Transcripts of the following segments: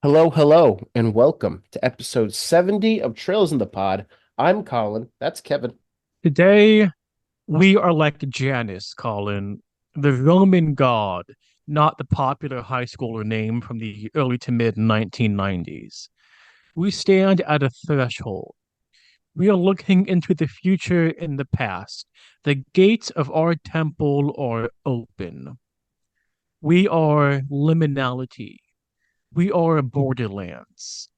Hello, hello, and welcome to episode 70 of Trails in the Pod. I'm Colin. That's Kevin. Today, we are like Janus, Colin, the Roman god, not the popular high schooler name from the early to mid 1990s. We stand at a threshold. We are looking into the future and the past. The gates of our temple are open. We are liminality. We are borderlands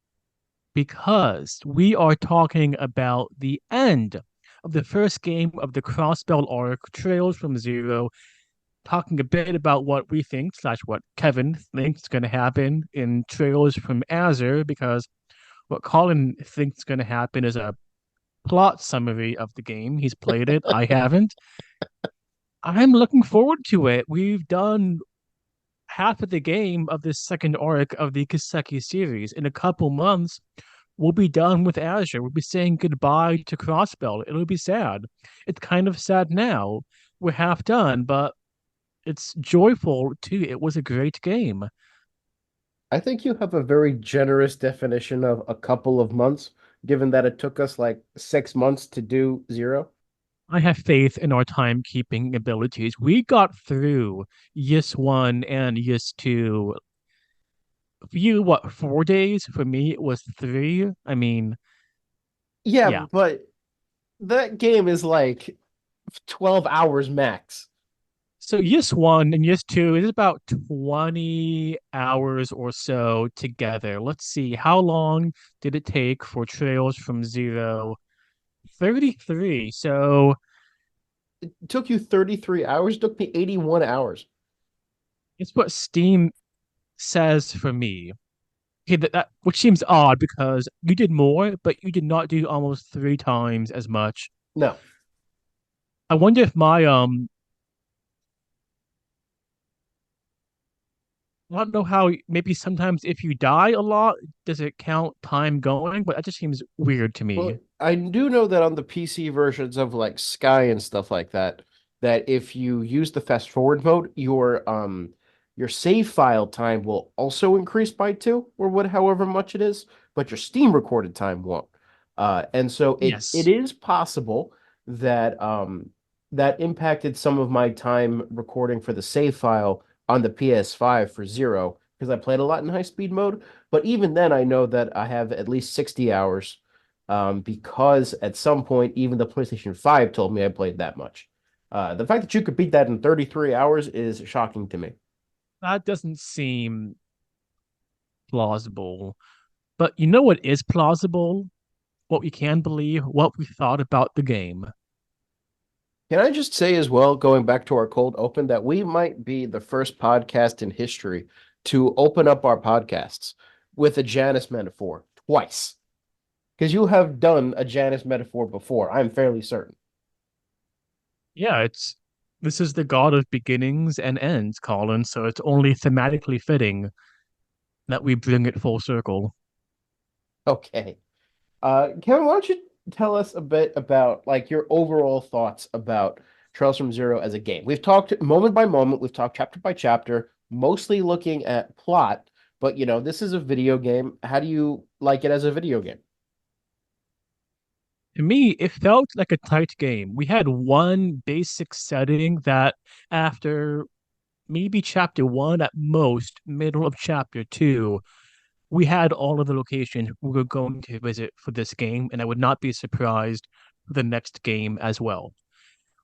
because we are talking about the end of the first game of the Crossbell arc, Trails from Zero, talking a bit about what we think slash what Kevin thinks is going to happen in Trails from Azure, because what Colin thinks is going to happen is a plot summary of the game. He's played it. I haven't. I'm looking forward to it. We've done half of the game of this second arc of the Kiseki series. In a couple months, we'll be done with Azure. We'll be saying goodbye to Crossbell. It'll be sad. It's kind of sad now. We're half done, but it's joyful too. It was a great game. I think you have a very generous definition of a couple of months, given that it took us like 6 months to do zero. I have faith in our timekeeping abilities. We got through Yis 1 and Yis 2. For you, what, 4 days? For me, it was three. I mean, Yeah, yeah. but that game is like 12 hours max. So Yis 1 and Yis 2 is about 20 hours or so together. Let's see, how long did it take for Trails from Zero? 33. So It took you 33 hours, it took me 81 hours. it's what Steam says for me. Okay, which seems odd because you did more, but you did not do almost three times as much. No. I wonder if my I don't know how maybe sometimes if you die a lot, does it count time going? But that just seems weird to Well, me. I do know that on the PC versions of like Sky and stuff like that, that if you use the fast forward mode, your save file time will also increase by two or what however much it is, but your Steam recorded time won't. And so it Yes. is possible that that impacted some of my time recording for the save file on the PS5 for Zero because I played a lot in high speed mode. But even then, I know that I have at least 60 hours because at some point, even the PlayStation 5 told me I played that much. The fact that you could beat that in 33 hours is shocking to me. That doesn't seem plausible. But you know what is plausible? What we can believe, what we thought about the game. Can I just say as well, going back to our cold open, that we might be the first podcast in history to open up our podcasts with a Janus metaphor twice. Because you have done a Janus metaphor before, I'm fairly certain. Yeah, it's this is the god of beginnings and ends, Colin, so it's only thematically fitting that we bring it full circle. Okay. Kevin, why don't you tell us a bit about like your overall thoughts about Trails from Zero as a game? We've talked moment by moment, we've talked chapter by chapter, mostly looking at plot, but this is a video game. How do you like it as a video game? To me, it felt like a tight game. We had one basic setting that after maybe chapter one at most, middle of chapter two, we had all of the locations we were going to visit for this game, and I would not be surprised for the next game as well.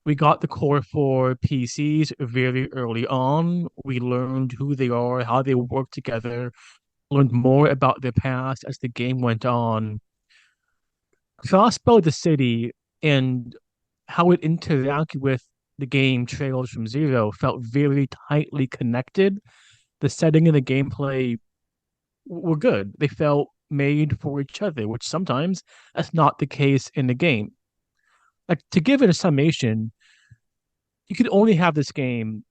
We got the core four PCs very early on. We learned who they are, how they work together, learned more about their past as the game went on. Crossbow the city and how it interacted with the game Trails from Zero felt very tightly connected. The setting and the gameplay were good. They felt made for each other, which sometimes that's not the case in the game. Like to give it a summation, you could only have this game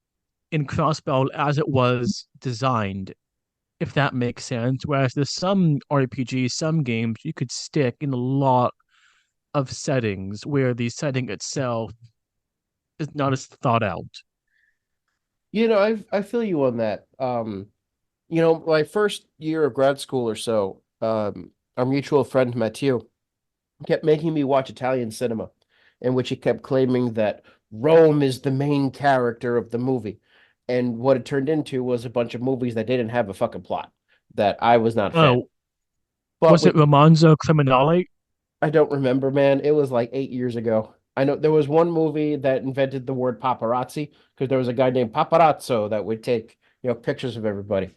in Crossbow as it was designed, if that makes sense. Whereas there's some RPGs, some games you could stick in a lot of settings where the setting itself is not as thought out. I feel you on that. My first year of grad school or so, our mutual friend Mathieu kept making me watch Italian cinema, in which he kept claiming that Rome is the main character of the movie. And what it turned into was a bunch of movies that didn't have a fucking plot that I was not a fan. Oh, But was it with Romanzo Criminale? I don't remember, man. It was like 8 years ago. I know there was one movie that invented the word paparazzi because there was a guy named Paparazzo that would take, pictures of everybody.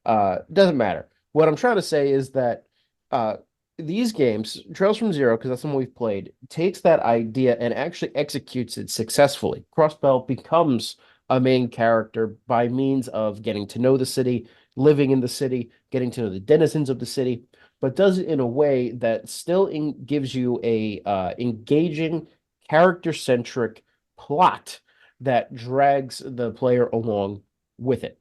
Doesn't matter. What I'm trying to say is that uh, these games, Trails from Zero, because that's the one we've played, takes that idea and actually executes it successfully. Crossbell becomes a main character by means of getting to know the city, living in the city, getting to know the denizens of the city, but does it in a way that still gives you a engaging, character-centric plot that drags the player along with it.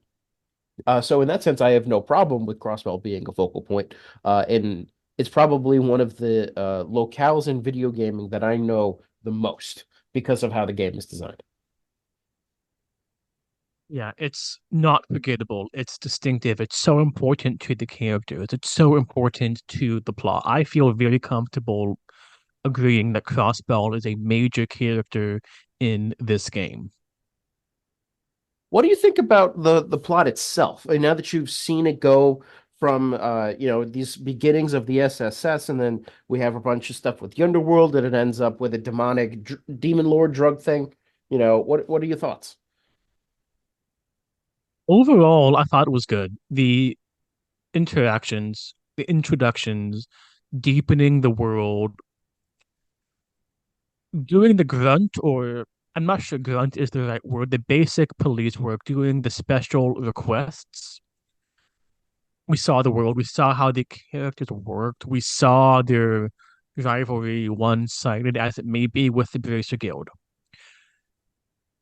So in that sense, I have no problem with Crossbell being a focal point. And it's probably one of the locales in video gaming that I know the most because of how the game is designed. Yeah, it's not forgettable. It's distinctive. It's so important to the characters. It's so important to the plot. I feel very comfortable agreeing that Crossbell is a major character in this game. What do you think about the plot itself? I mean, now that you've seen it go from these beginnings of the SSS, and then we have a bunch of stuff with the underworld, and it ends up with a demonic demon lord drug thing. What are your thoughts? Overall, I thought it was good. The interactions, the introductions, deepening the world, doing the grunt, or I'm not sure grunt is the right word, the basic police work, doing the special requests. We saw the world, we saw how the characters worked, we saw their rivalry one-sided as it may be with the Bracer Guild.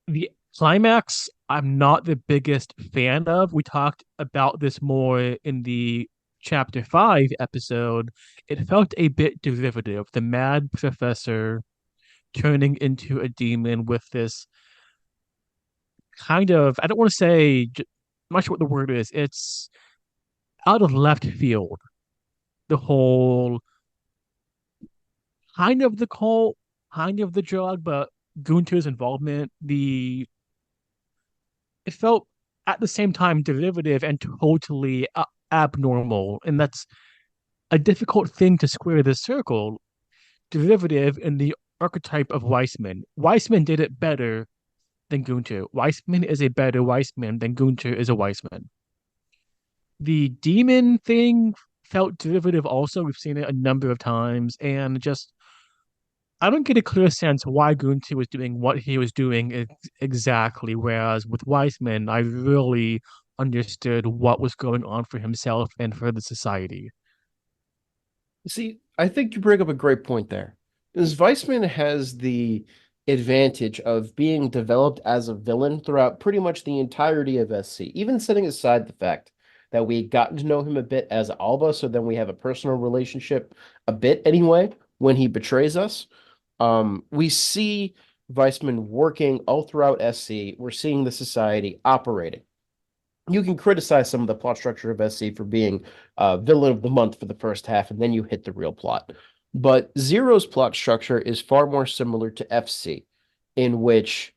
The climax, I'm not the biggest fan of. We talked about this more in the chapter 5 episode. It felt a bit derivative. The mad professor turning into a demon with this kind of, I don't want to say, I'm not sure what the word is. It's out of left field. The whole kind of the cult, kind of the drug, but Gunter's involvement, it felt at the same time derivative and totally abnormal. And that's a difficult thing to square the circle. Derivative in the archetype of Weissman. Weissman did it better than Gunter. Weissman is a better Weissman than Gunter is a Weissman. The demon thing felt derivative also. We've seen it a number of times, and just I don't get a clear sense why Gunter was doing what he was doing exactly. Whereas with Weissman, I really understood what was going on for himself and for the society. See, I think you bring up a great point there. Because Weissman has the advantage of being developed as a villain throughout pretty much the entirety of SC, even setting aside the fact that we gotten to know him a bit as Alba, so then we have a personal relationship a bit anyway when he betrays us. We see Weissman working all throughout SC. We're seeing the society operating. You can criticize some of the plot structure of SC for being villain of the month for the first half, and then you hit the real plot. But Zero's plot structure is far more similar to FC, in which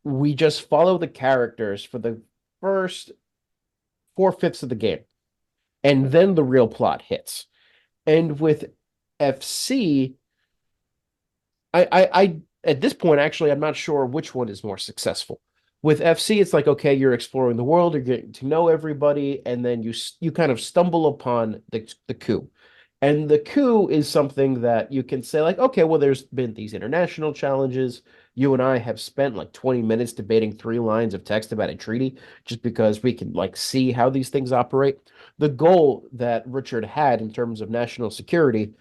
we just follow the characters for the first four-fifths of the game, and then the real plot hits. And with FC, I at this point, actually, I'm not sure which one is more successful. With FC, it's like, okay, you're exploring the world, you're getting to know everybody, and then you kind of stumble upon the coup. And the coup is something that you can say, like, okay, well, there's been these international challenges. You and I have spent like 20 minutes debating 3 lines of text about a treaty just because we can like see how these things operate. The goal that Richard had in terms of national security,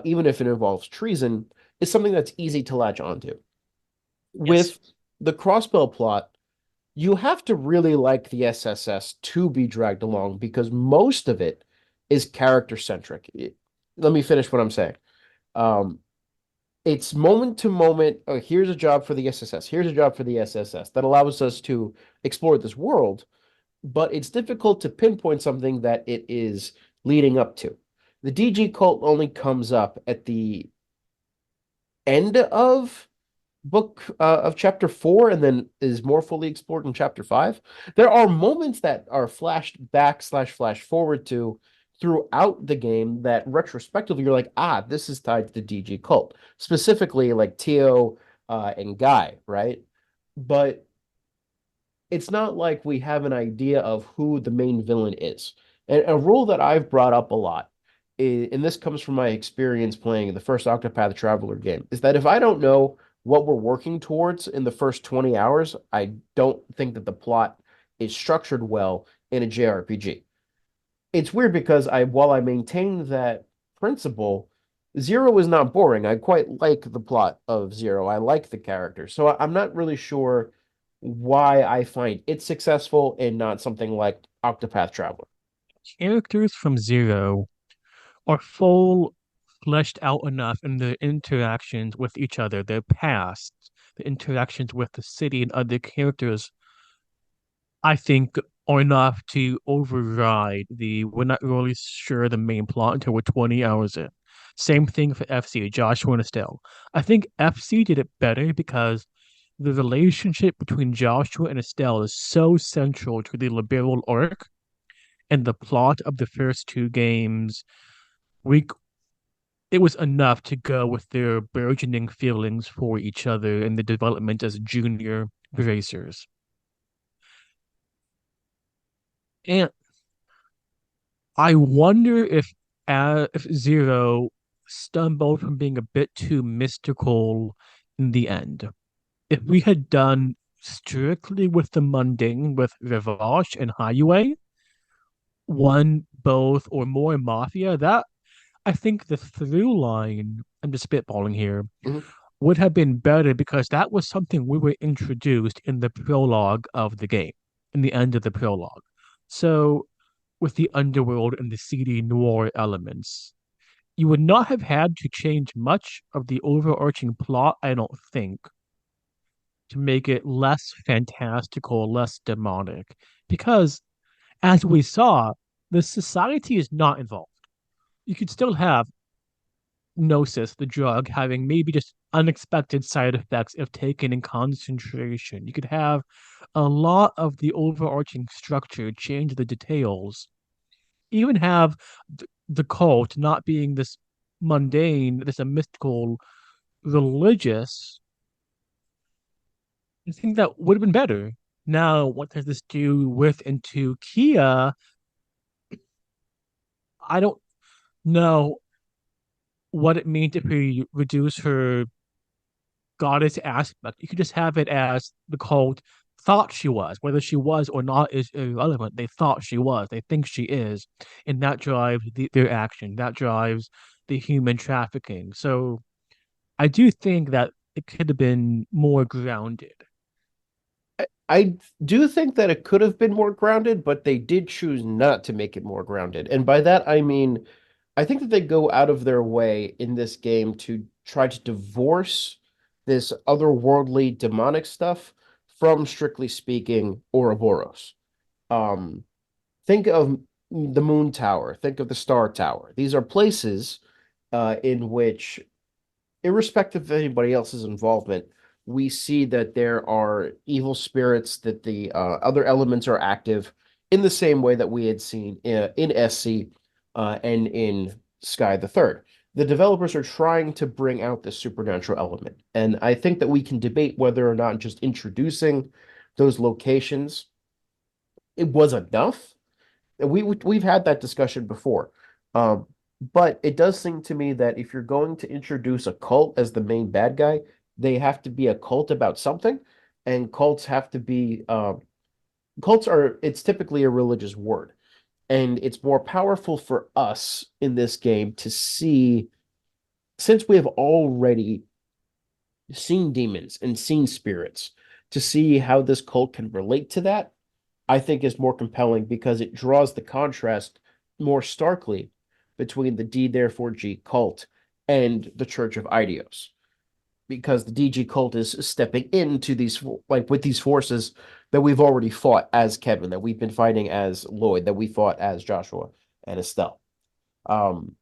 even if it involves treason, is something that's easy to latch onto. Yes. With the Crossbell plot, you have to really like the SSS to be dragged along because most of it is character centric. Let me finish what I'm saying. Um, it's moment to moment. Oh, here's a job for the SSS. Here's a job for the SSS that allows us to explore this world. but it's difficult to pinpoint something that it is leading up to. The DG cult only comes up at the end of book of chapter 4 and then is more fully explored in chapter 5. There are moments that are flashed back slash flash forward to throughout the game that retrospectively you're like, ah, this is tied to the DG cult, specifically like Tio and Guy, right? But it's not like we have an idea of who the main villain is. And a rule that I've brought up a lot, and this comes from my experience playing the first Octopath Traveler game, is that if I don't know what we're working towards in the first 20 hours, I don't think that the plot is structured well in a JRPG. It's weird because while I maintain that principle, Zero is not boring. I quite like the plot of Zero. I like the character. So I'm not really sure why I find it successful and not something like Octopath Traveler. Characters from Zero are full fleshed out enough in their interactions with each other, their past, the interactions with the city and other characters, I think are enough to override the we're not really sure the main plot until we're 20 hours in. Same thing for FC, Joshua and Estelle. I think FC did it better because the relationship between Joshua and Estelle is so central to the liberal arc and the plot of the first two games. We it was enough to go with their burgeoning feelings for each other and the development as junior racers. And I wonder if Zero stumbled from being a bit too mystical in the end. If we had done strictly with the mundane with Rivage and Highway, one, both, or more Mafia, that I think the through line, I'm just spitballing here, Mhm. would have been better because that was something we were introduced in the prologue of the game, in the end of the prologue. So, with the underworld and the seedy noir elements, you would not have had to change much of the overarching plot, I don't think, to make it less fantastical, less demonic. Because, as we saw, the society is not involved. You could still have Gnosis, the drug, having maybe just unexpected side effects if taken in concentration. You could have a lot of the overarching structure change the details. Even have the cult not being this mundane, this a mystical, religious. I think that would have been better. Now, what does this do with into Kia? I don't know what it means if we reduce her goddess aspect. You could just have it as the cult thought she was. Whether she was or not is irrelevant. They thought she was. They think she is. And that drives their action. That drives the human trafficking. So I do think that it could have been more grounded. I do think that it could have been more grounded, but they did choose not to make it more grounded. And by that, I mean, I think that they go out of their way in this game to try to divorce this otherworldly demonic stuff from, strictly speaking, Ouroboros. Um, think of the Moon Tower, think of the Star Tower. These are places in which, irrespective of anybody else's involvement, we see that there are evil spirits, that the other elements are active in the same way that we had seen in SC and in Sky the Third. The developers are trying to bring out this supernatural element. And I think that we can debate whether or not just introducing those locations it was enough. We've had that discussion before. Um, but it does seem to me that if you're going to introduce a cult as the main bad guy, they have to be a cult about something, and cults have to be cults are it's typically a religious word, and it's more powerful for us in this game to see since we have already seen demons and seen spirits to see how this cult can relate to that I think is more compelling because it draws the contrast more starkly between the D therefore G cult and the Church of Idios. because the DG cult is stepping into these like with these forces that we've already fought as Kevin, that we've been fighting as Lloyd, that we fought as Joshua and Estelle. Um,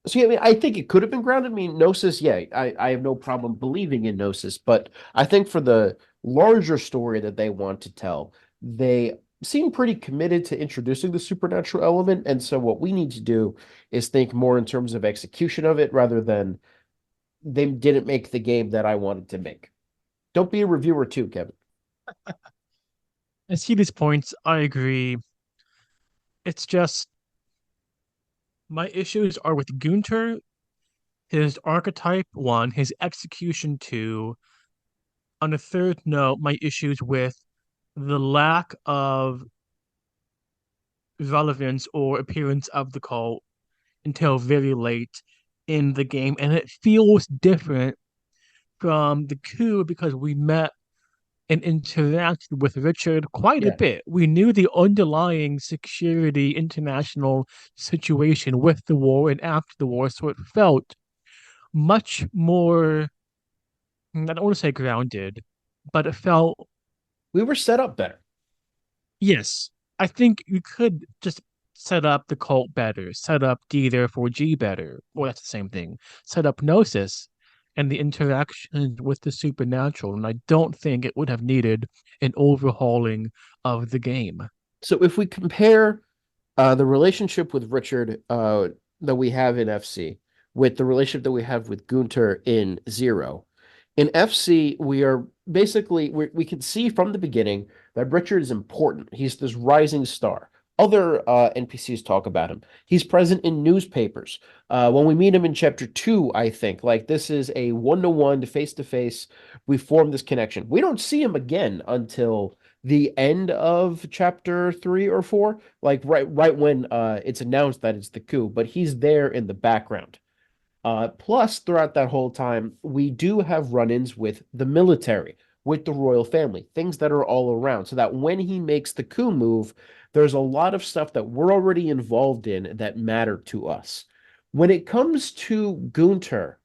so yeah, I mean, I think it could have been grounded. I mean, Gnosis, yeah, I have no problem believing in Gnosis, but I think for the larger story that they want to tell, they seem pretty committed to introducing the supernatural element. And so what we need to do is think more in terms of execution of it rather than they didn't make the game that I wanted to make. Don't be a reviewer too, Kevin. I see these points. I agree. It's just my issues are with Gunter, his archetype one, his execution two. On a third note, my issues with the lack of relevance or appearance of the cult until very late in the game. And it feels different from the coup because we met and interacted with Richard quite a Yeah. bit. We knew the underlying security international situation with the war and after the war, so it felt much more, I don't want to say grounded, but it felt, We were set up better. yes, I think you could just set up the cult better, set up D therefore G better, or that's the same thing, set up Gnosis and the interaction with the supernatural. And I don't think it would have needed an overhauling of the game. So if we compare the relationship with Richard that we have in FC with the relationship that we have with Gunter in Zero. In FC, we are basically we can see from the beginning that Richard is important. He's this rising star. Other NPCs talk about him. He's present in newspapers. When we meet him in chapter two, I think like this is a one-to-one, face-to-face. We form this connection. We don't see him again until the end of chapter three or four, like right when it's announced that it's the coup, but he's there in the background. Plus, throughout that whole time, we do have run-ins with the military, with the royal family, things that are all around, so that when he makes the coup move, there's a lot of stuff that we're already involved in that matter to us. When it comes to Gunter,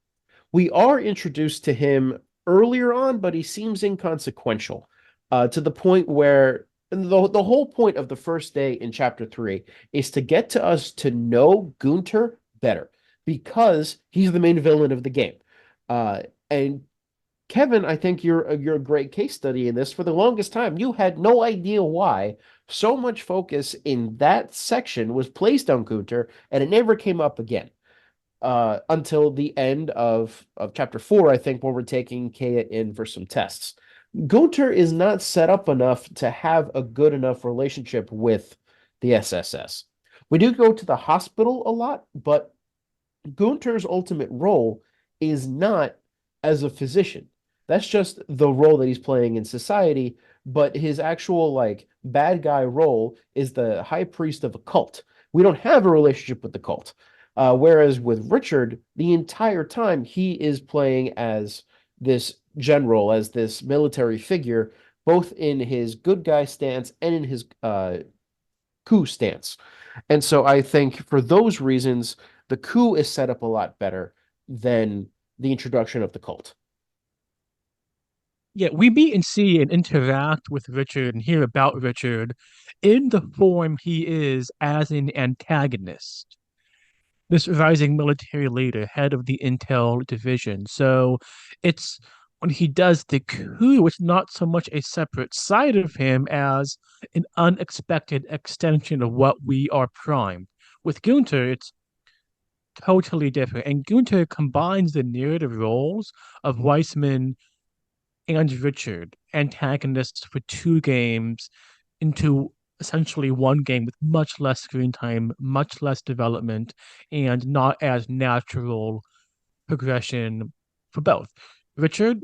we are introduced to him earlier on, but he seems inconsequential to the point where the whole point of the first day in chapter three is to get to us to know Gunter better because he's the main villain of the game. And Kevin, I think you're a great case study in this. For the longest time, you had no idea why so much focus in that section was placed on Gunter, and it never came up again until the end of chapter four, I think, where we're taking Kaya in for some tests. Gunter is not set up enough to have a good enough relationship with the SSS. We do go to the hospital a lot, but Gunter's ultimate role is not as a physician. That's just the role that he's playing in society, but his actual like bad guy role is the high priest of a cult. We don't have a relationship with the cult. Whereas with Richard, the entire time he is playing as this general, as this military figure, both in his good guy stance and in his coup stance. And so I think for those reasons, the coup is set up a lot better than the introduction of the cult. Yeah, we meet and see and interact with Richard and hear about Richard in the form he is as an antagonist, this rising military leader, head of the intel division. So it's when he does the coup, it's not so much a separate side of him as an unexpected extension of what we are primed. With Gunter, it's totally different. And Gunter combines the narrative roles of Weissman and Richard, antagonists for two games, into essentially one game with much less screen time, much less development, and not as natural progression for both. Richard,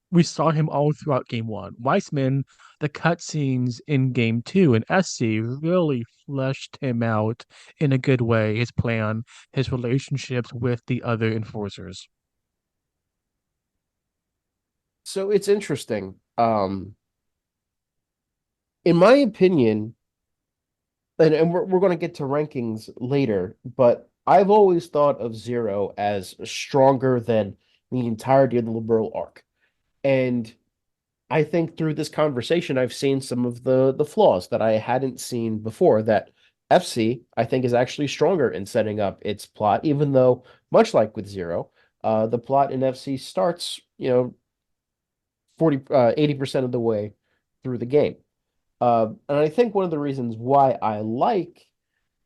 we saw him all throughout game one. Weissman, the cutscenes in game two and SC really fleshed him out in a good way, his plan, his relationships with the other enforcers. So it's interesting. In my opinion, and we're going to get to rankings later, but I've always thought of Zero as stronger than the entirety of the liberal arc. And I think through this conversation, I've seen some of the flaws that I hadn't seen before. That FC, I think, is actually stronger in setting up its plot, even though, much like with Zero, the plot in FC starts, 80% of the way through the game. And I think one of the reasons why I like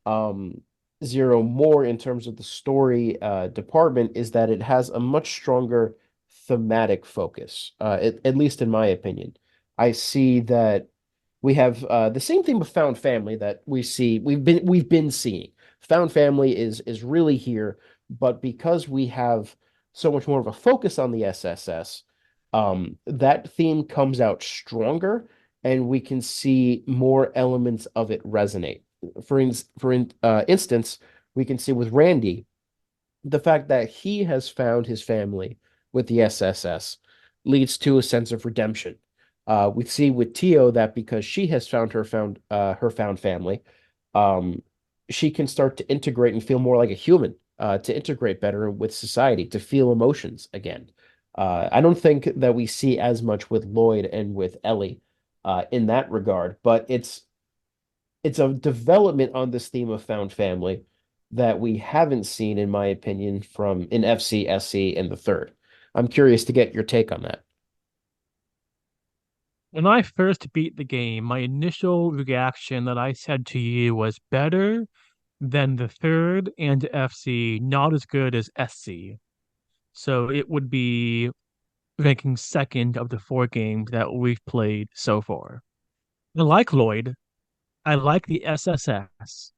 um, Zero more in terms of the story department is that it has a much stronger thematic focus, at least in my opinion. I see that we have the same thing with found family that we've been seeing. Found family is really here, but because we have so much more of a focus on the SSS, that theme comes out stronger, and we can see more elements of it resonate. For instance, we can see with Randy the fact that he has found his family with the SSS leads to a sense of redemption. We see with Tio that because she has found her found family, um, she can start to integrate and feel more like a human, to integrate better with society, to feel emotions again. I don't think that we see as much with Lloyd and with Ellie in that regard, but it's a development on this theme of found family that we haven't seen, in my opinion, from in FC, SC, and the third. I'm curious to get your take on that. When I first beat the game, my initial reaction that I said to you was better than the third and FC, not as good as SC. So it would be ranking second of the four games that we've played so far. I like Lloyd. I like the SSS.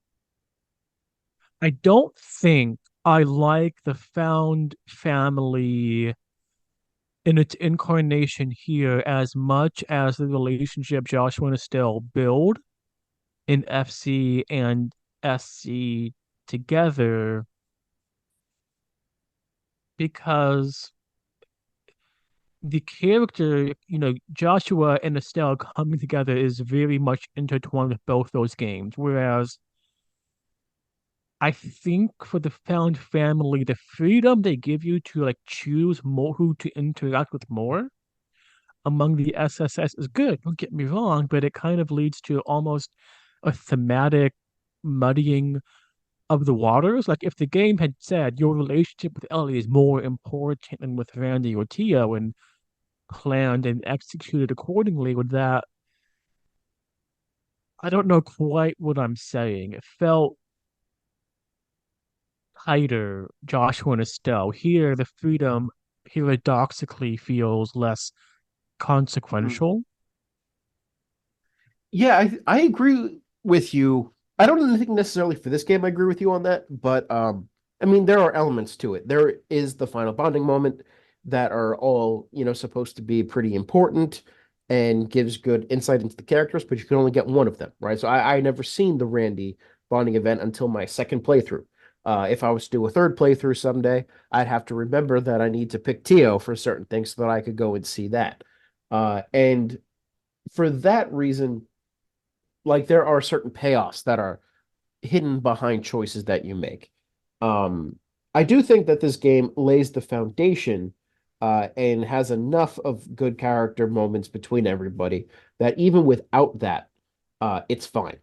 I don't think I like the found family in its incarnation here as much as the relationship Joshua and Estelle build in FC and SC together because the character, Joshua and Estelle coming together is very much intertwined with both those games. Whereas I think for the found family, the freedom they give you to like choose more who to interact with more among the SSS is good. Don't get me wrong, but it kind of leads to almost a thematic muddying of the waters. Like if the game had said your relationship with Ellie is more important than with Randy or Tio and planned and executed accordingly, would that I don't know quite what I'm saying. It felt tighter, Joshua and Estelle. Here, the freedom paradoxically feels less consequential. Yeah, I agree with you. I don't think necessarily for this game I agree with you on that, but I mean there are elements to it. There is the final bonding moment that are all, supposed to be pretty important and gives good insight into the characters, but you can only get one of them, right? So I never seen the Randy bonding event until my second playthrough. If I was to do a third playthrough someday, I'd have to remember that I need to pick Tio for certain things so that I could go and see that. And for that reason, like there are certain payoffs that are hidden behind choices that you make. Um, I do think that this game lays the foundation and has enough of good character moments between everybody that even without that, it's fine.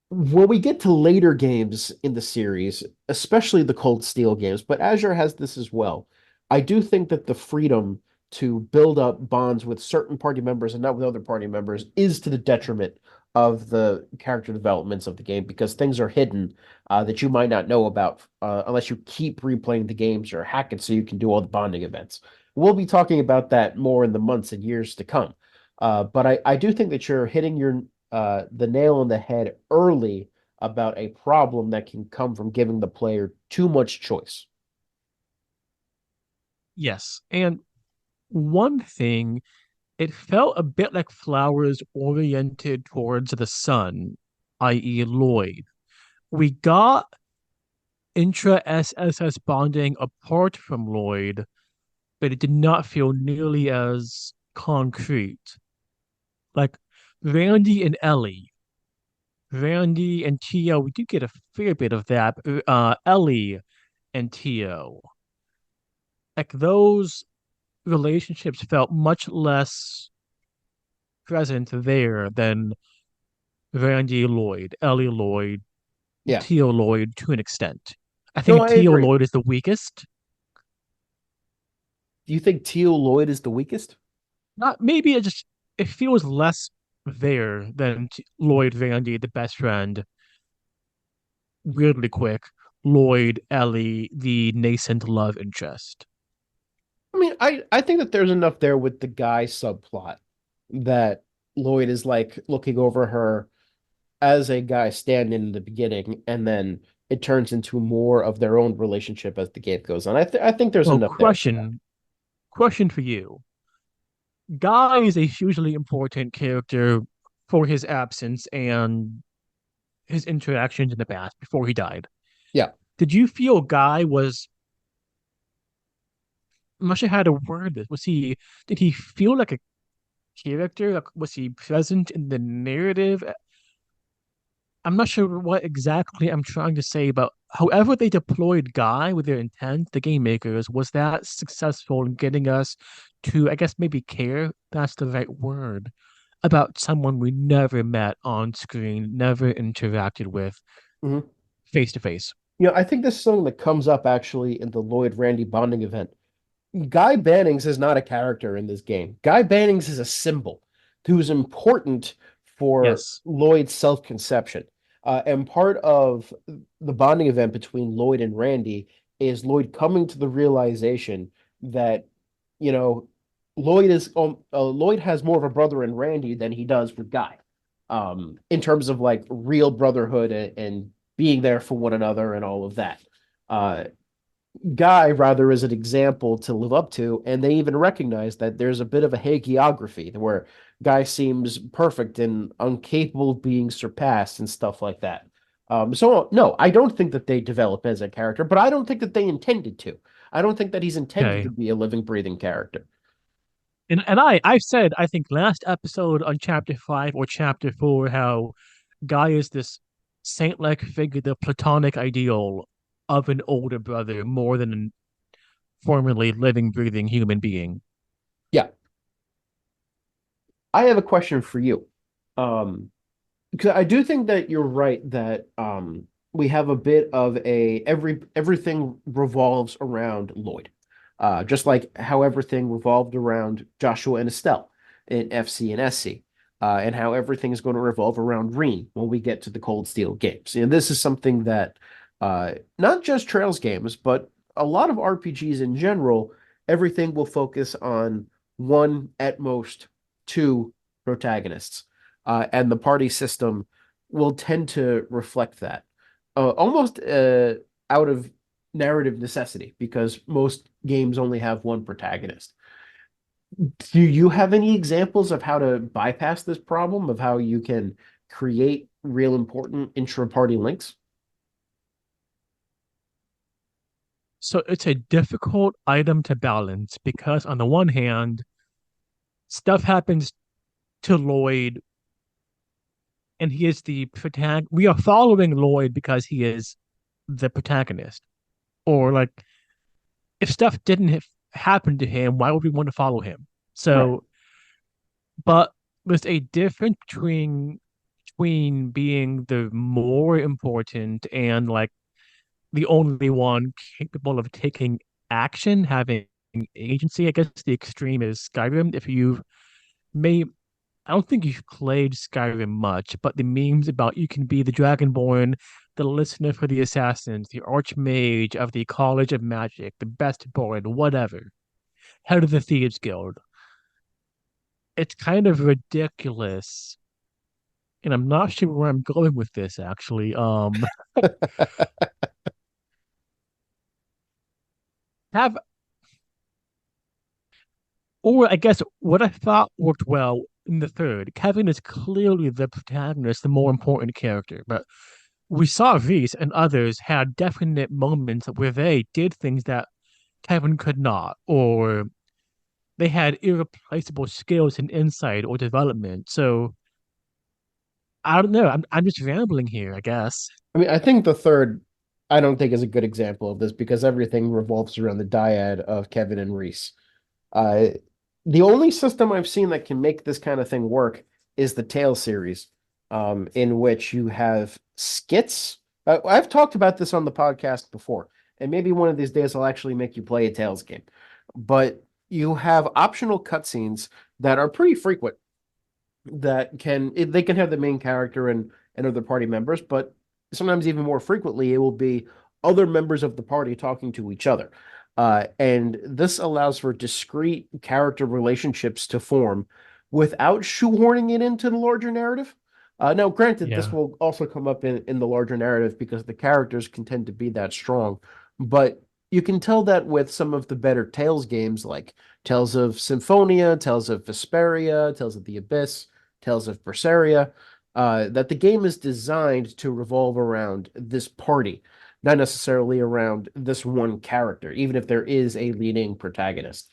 When we get to later games in the series, especially the Cold Steel games, but Azure has this as well, I do think that the freedom to build up bonds with certain party members and not with other party members is to the detriment of the character developments of the game because things are hidden that you might not know about unless you keep replaying the games or hack it so you can do all the bonding events. We'll be talking about that more in the months and years to come. But I do think that you're hitting the nail on the head early about a problem that can come from giving the player too much choice. Yes. And one thing, it felt a bit like Flowers oriented towards the sun, i.e., Lloyd. We got intra SSS bonding apart from Lloyd, but it did not feel nearly as concrete. Like Randy and Ellie, Randy and Tio, we did get a fair bit of that. Ellie and Tio. like those relationships felt much less present there than Randy Lloyd, Ellie Lloyd, Yeah. Teal Lloyd to an extent. I No, think I Teal agree. Lloyd is the weakest. Do you think Teal Lloyd is the weakest? Not maybe it feels less there than Lloyd Randy, the best friend, weirdly quick. Lloyd, Ellie, the nascent love interest. I mean, I think that there's enough there with the guy subplot that Lloyd is like looking over her as a guy stand in the beginning, and then it turns into more of their own relationship as the game goes on. I think there's Well, enough there for that. question for you. Guy is a hugely important character for his absence and his interactions in the past before he died. Yeah. Did you feel Guy was, I'm not sure how to word this. Did he feel like a character? Like, was he present in the narrative? I'm not sure what exactly I'm trying to say, but however they deployed Guy with their intent, the game makers, was that successful in getting us to, I guess, maybe care? That's the right word. About someone we never met on screen, never interacted with Mhm. face to face. I think this is something that comes up actually in the Lloyd Randy bonding event. Guy Bannings is not a character in this game. Guy Bannings is a symbol who's important for Yes. Lloyd's self-conception. And part of the bonding event between Lloyd and Randy is Lloyd coming to the realization that, you know, Lloyd has more of a brother in Randy than he does with Guy, in terms of like real brotherhood and being there for one another and all of that. Uh, Guy rather is an example to live up to, and they even recognize that there's a bit of a hagiography where Guy seems perfect and incapable of being surpassed and stuff like that. So no, I don't think that they develop as a character, but I don't think that they intended to. I don't think that he's intended Okay. to be a living, breathing character. And I said I think last episode on chapter 5 or chapter 4 how Guy is this saint-like figure, the platonic ideal of an older brother more than a formerly living, breathing human being. Yeah, I have a question for you. Um, because I do think that you're right that we have a bit of a everything revolves around Lloyd. Just like how everything revolved around Joshua and Estelle in FC and SC. And how everything is going to revolve around Reen when we get to the Cold Steel games. This is something that not just Trails games, but a lot of RPGs in general, everything will focus on one, at most two protagonists, and the party system will tend to reflect that, almost out of narrative necessity, because most games only have one protagonist. Do you have any examples of how to bypass this problem, of how you can create real important intra-party links? So it's a difficult item to balance because on the one hand, stuff happens to Lloyd and he is the protagonist. We are following Lloyd because he is the protagonist. Or like if stuff didn't happen to him, why would we want to follow him? Right. So, but there's a difference between being the more important and like the only one capable of taking action, having agency. I guess the extreme is Skyrim. If you may, I don't think you've played Skyrim much, but the memes about you can be the Dragonborn, the listener for the assassins, the Archmage of the College of Magic, the best board, whatever, head of the Thieves Guild. It's kind of ridiculous, and I'm not sure where I'm going with this actually. Have Or I guess what I thought worked well in the third, Kevin is clearly the protagonist, the more important character, but we saw Reese and others had definite moments where they did things that Kevin could not, or they had irreplaceable skills and insight or development. So I don't know. I'm just rambling here, I guess. I mean, I think the third I don't think is a good example of this because everything revolves around the dyad of Kevin and Reese. Uh, the only system I've seen that can make this kind of thing work is the Tales series, in which you have skits. I've talked about this on the podcast before, and maybe one of these days I'll actually make you play a Tales game. But you have optional cutscenes that are pretty frequent that they can have the main character and other party members, but sometimes even more frequently it will be other members of the party talking to each other. And this allows for discrete character relationships to form without shoehorning it into the larger narrative. Now, granted, this Yeah. will also come up in the larger narrative because the characters can tend to be that strong. But you can tell that with some of the better Tales games like Tales of Symphonia, Tales of Vesperia, Tales of the Abyss, Tales of Berseria, that the game is designed to revolve around this party, not necessarily around this one character, even if there is a leading protagonist.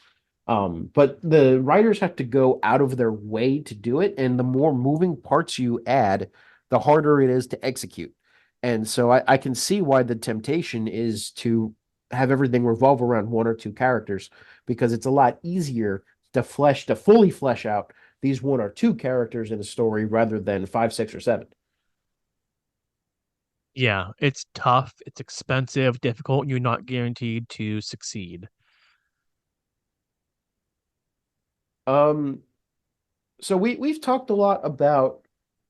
But the writers have to go out of their way to do it, and the more moving parts you add, the harder it is to execute. And so I can see why the temptation is to have everything revolve around one or two characters because it's a lot easier to fully flesh out these one or two characters in a story rather than five, six, or seven. Yeah, it's tough, it's expensive, difficult, you're not guaranteed to succeed. Um, so we've talked a lot about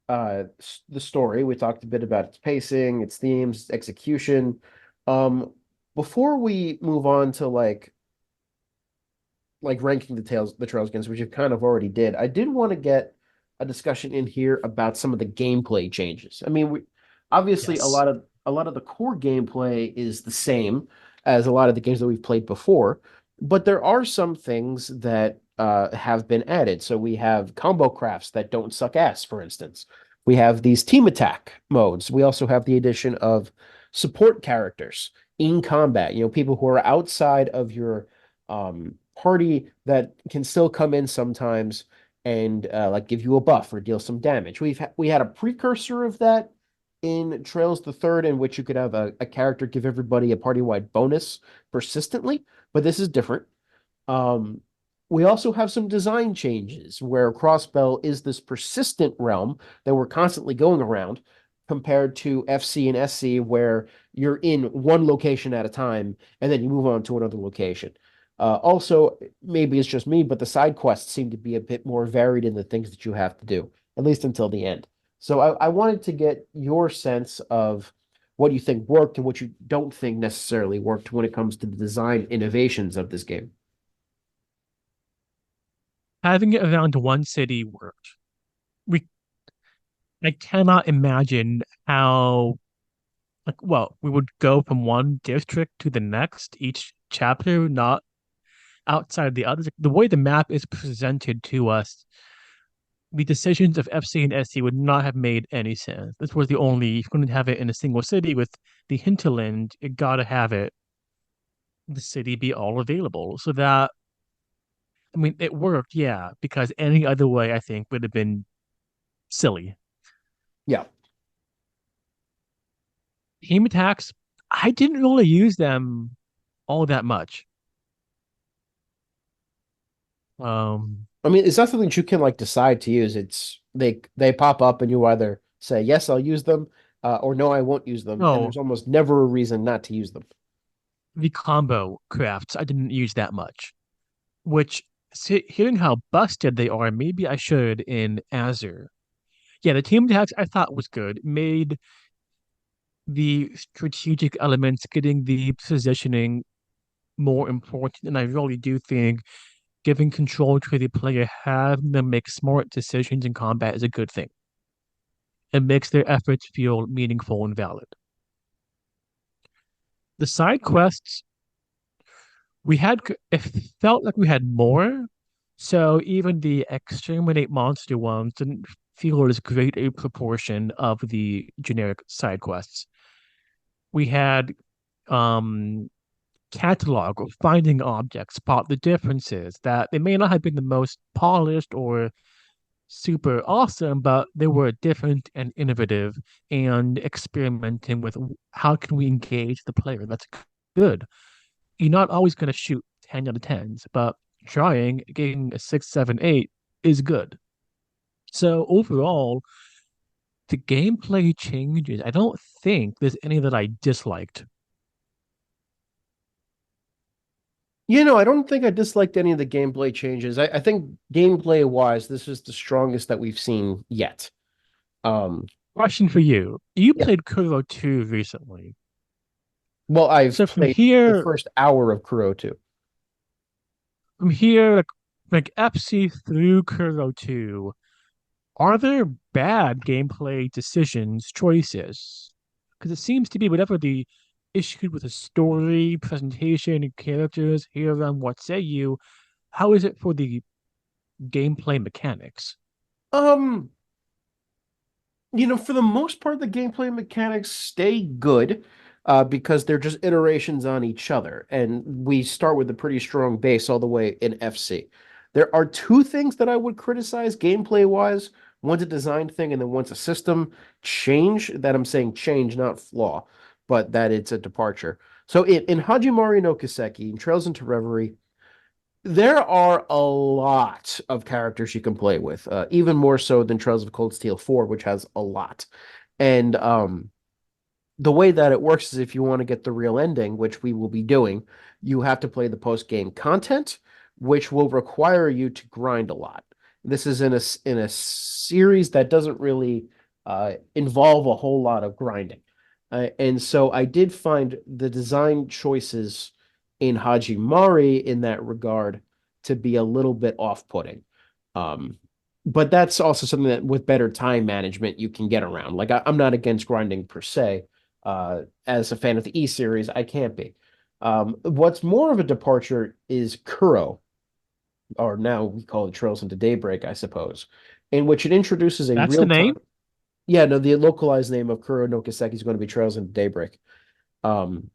the story. We talked a bit about its pacing, its themes, execution. Um, Before we move on to ranking the Trails games, which you kind of already did, I did want to get a discussion in here about some of the gameplay changes. I mean, we obviously Yes. a lot of the core gameplay is the same as a lot of the games that we've played before, but there are some things that have been added. So we have combo crafts that don't suck ass, for instance. We have these team attack modes. We also have the addition of support characters in combat, people who are outside of your party that can still come in sometimes and like give you a buff or deal some damage. We had a precursor of that in Trails the Third, in which you could have a character give everybody a party-wide bonus persistently, but this is different. Um, we also have some design changes where Crossbell is this persistent realm that we're constantly going around compared to FC and SC where you're in one location at a time and then you move on to another location. Also, maybe it's just me, but the side quests seem to be a bit more varied in the things that you have to do, at least until the end. So I wanted to get your sense of what you think worked and what you don't think necessarily worked when it comes to the design innovations of this game. Having it around one city worked. We I cannot imagine how we would go from one district to the next, each chapter, not outside the others. The way the map is presented to us, the decisions of FC and SC would not have made any sense. This was the only, if you're going to have it in a single city with the hinterland, you gotta have it, the city be all available. So that, I mean, it worked, yeah, because any other way, I think, would have been silly. Yeah. Team attacks, I didn't really use them all that much. Um, I mean, it's not something that you can decide to use. It's they pop up and you either say yes, I'll use them, or no, I won't use them, and no, there's almost never a reason not to use them. the combo crafts, I didn't use that much, which hearing how busted they are, maybe I should in Azure. Yeah, the team attacks I thought was good. Made the strategic elements, getting the positioning more important. And I really do think giving control to the player, having them make smart decisions in combat is a good thing. It makes their efforts feel meaningful and valid. The side quests, it felt like we had more. So even the exterminate monster ones didn't feel as great a proportion of the generic side quests. We had um catalog or finding objects, spot the differences that they may not have been the most polished or super awesome, but they were different and innovative and experimenting with how can we engage the player. That's good. You're not always going to shoot 10 out of 10s, but trying, getting a 6, 7, 8 is good. So overall, the gameplay changes. I don't think there's any that I disliked. I don't think I disliked any of the gameplay changes. I think gameplay wise, this is the strongest that we've seen yet. Um, Question for you. You yeah. played Kuro 2 recently. Well, I've So from played the here, first hour of Kuro 2. from here, like FC through Kuro 2, are there bad gameplay decisions, choices? Because it seems to be whatever the issue with the story, presentation, and characters here on What Say You, how is it for the gameplay mechanics? Um, for the most part, the gameplay mechanics stay good because they're just iterations on each other. And we start with a pretty strong base all the way in FC. There are two things that I would criticize gameplay wise. One's a design thing, and then one's a system change. That I'm saying change, not flaw, but that it's a departure. So in Hajimari no Kiseki, in Trails into Reverie, there are a lot of characters you can play with, even more so than Trails of Cold Steel 4, which has a lot. And the way that it works is if you want to get the real ending, which we will be doing, you have to play the post-game content, which will require you to grind a lot. This is in a series that doesn't really involve a whole lot of grinding. And so I did find the design choices in Hajimari in that regard to be a little bit off-putting. Um, but that's also something that with better time management you can get around. Like I'm not against grinding per se. As a fan of the E series, I can't be. What's more of a departure is Kuro, or now we call it Trails into Daybreak, I suppose, in which it introduces a That's the real time. name? Yeah, no, the localized name of Kuro no Kiseki is going to be Trails into Daybreak. Um,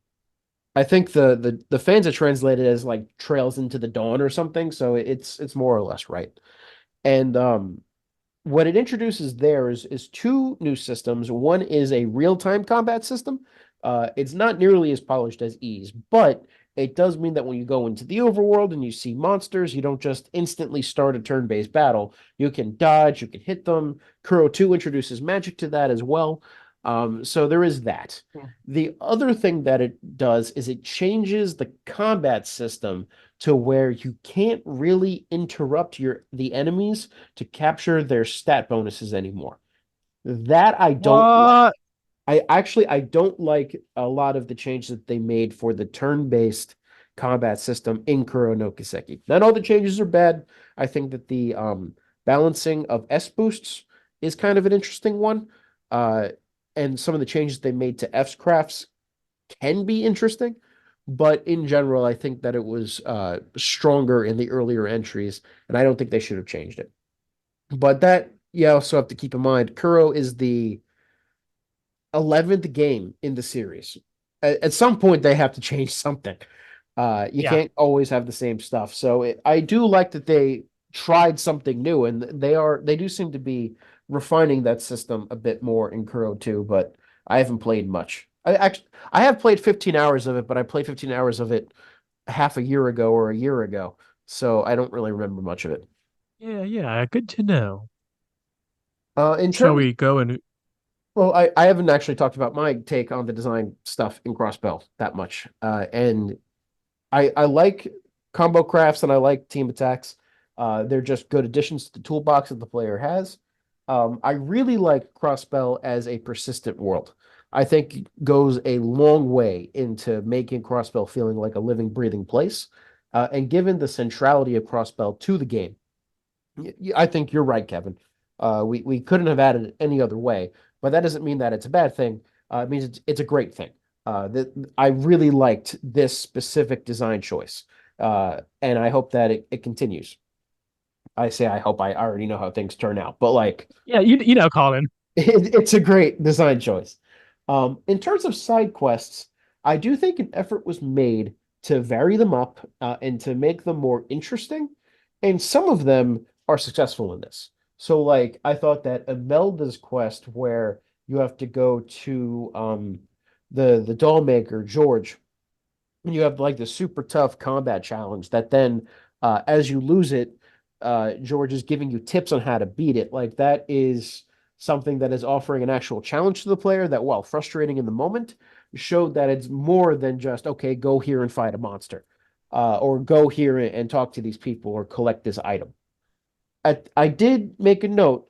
I think the fans have translated it as like Trails into the Dawn or something, so it's more or less right. And what it introduces there is two new systems. One is a real-time combat system. It's not nearly as polished as Ease, but it does mean that when you go into the overworld and you see monsters, you don't just instantly start a turn-based battle. You can dodge, you can hit them. Kuro 2 introduces magic to that as well. So there is that. The other thing that it does is it changes the combat system to where you can't really interrupt the enemies to capture their stat bonuses anymore. That I don't like. What? I don't like a lot of the changes that they made for the turn-based combat system in Kuro no Kiseki. Not all the changes are bad. I think that the balancing of S boosts is kind of an interesting one. Uh, and some of the changes they made to F's crafts can be interesting, but in general, I think that it was stronger in the earlier entries, and I don't think they should have changed it. But that you also have to keep in mind, Kuro is the 11th game in the series. At some point, they have to change something. You Yeah. can't always have the same stuff. So I do like that they tried something new, and they do seem to be refining that system a bit more in Kuro 2, but I haven't played much. I have played 15 hours of it, but I played 15 hours of it half a year ago or a year ago, so I don't really remember much of it. Yeah, yeah. Good to know. In Shall terms we go and Well, I haven't actually talked about my take on the design stuff in Crossbell that much. And I like combo crafts and I like team attacks. They're just good additions to the toolbox that the player has. I really like Crossbell as a persistent world. I think it goes a long way into making Crossbell feeling like a living, breathing place. And given the centrality of Crossbell to the game, I think you're right, Kevin. We couldn't have added it any other way, but that doesn't mean that it's a bad thing. It means it's a great thing. I really liked this specific design choice, and I hope that it continues. I say I hope. I already know how things turn out, but like yeah, you know, Colin. it's a great design choice. In terms of side quests, I do think an effort was made to vary them up and to make them more interesting, and some of them are successful in this. So like I thought that Imelda's quest where you have to go to the doll maker, George, and you have like the super tough combat challenge that then as you lose it, George is giving you tips on how to beat it. Like that is something that is offering an actual challenge to the player that, while frustrating in the moment, showed that it's more than just, okay, go here and fight a monster, or go here and talk to these people or collect this item. I did make a note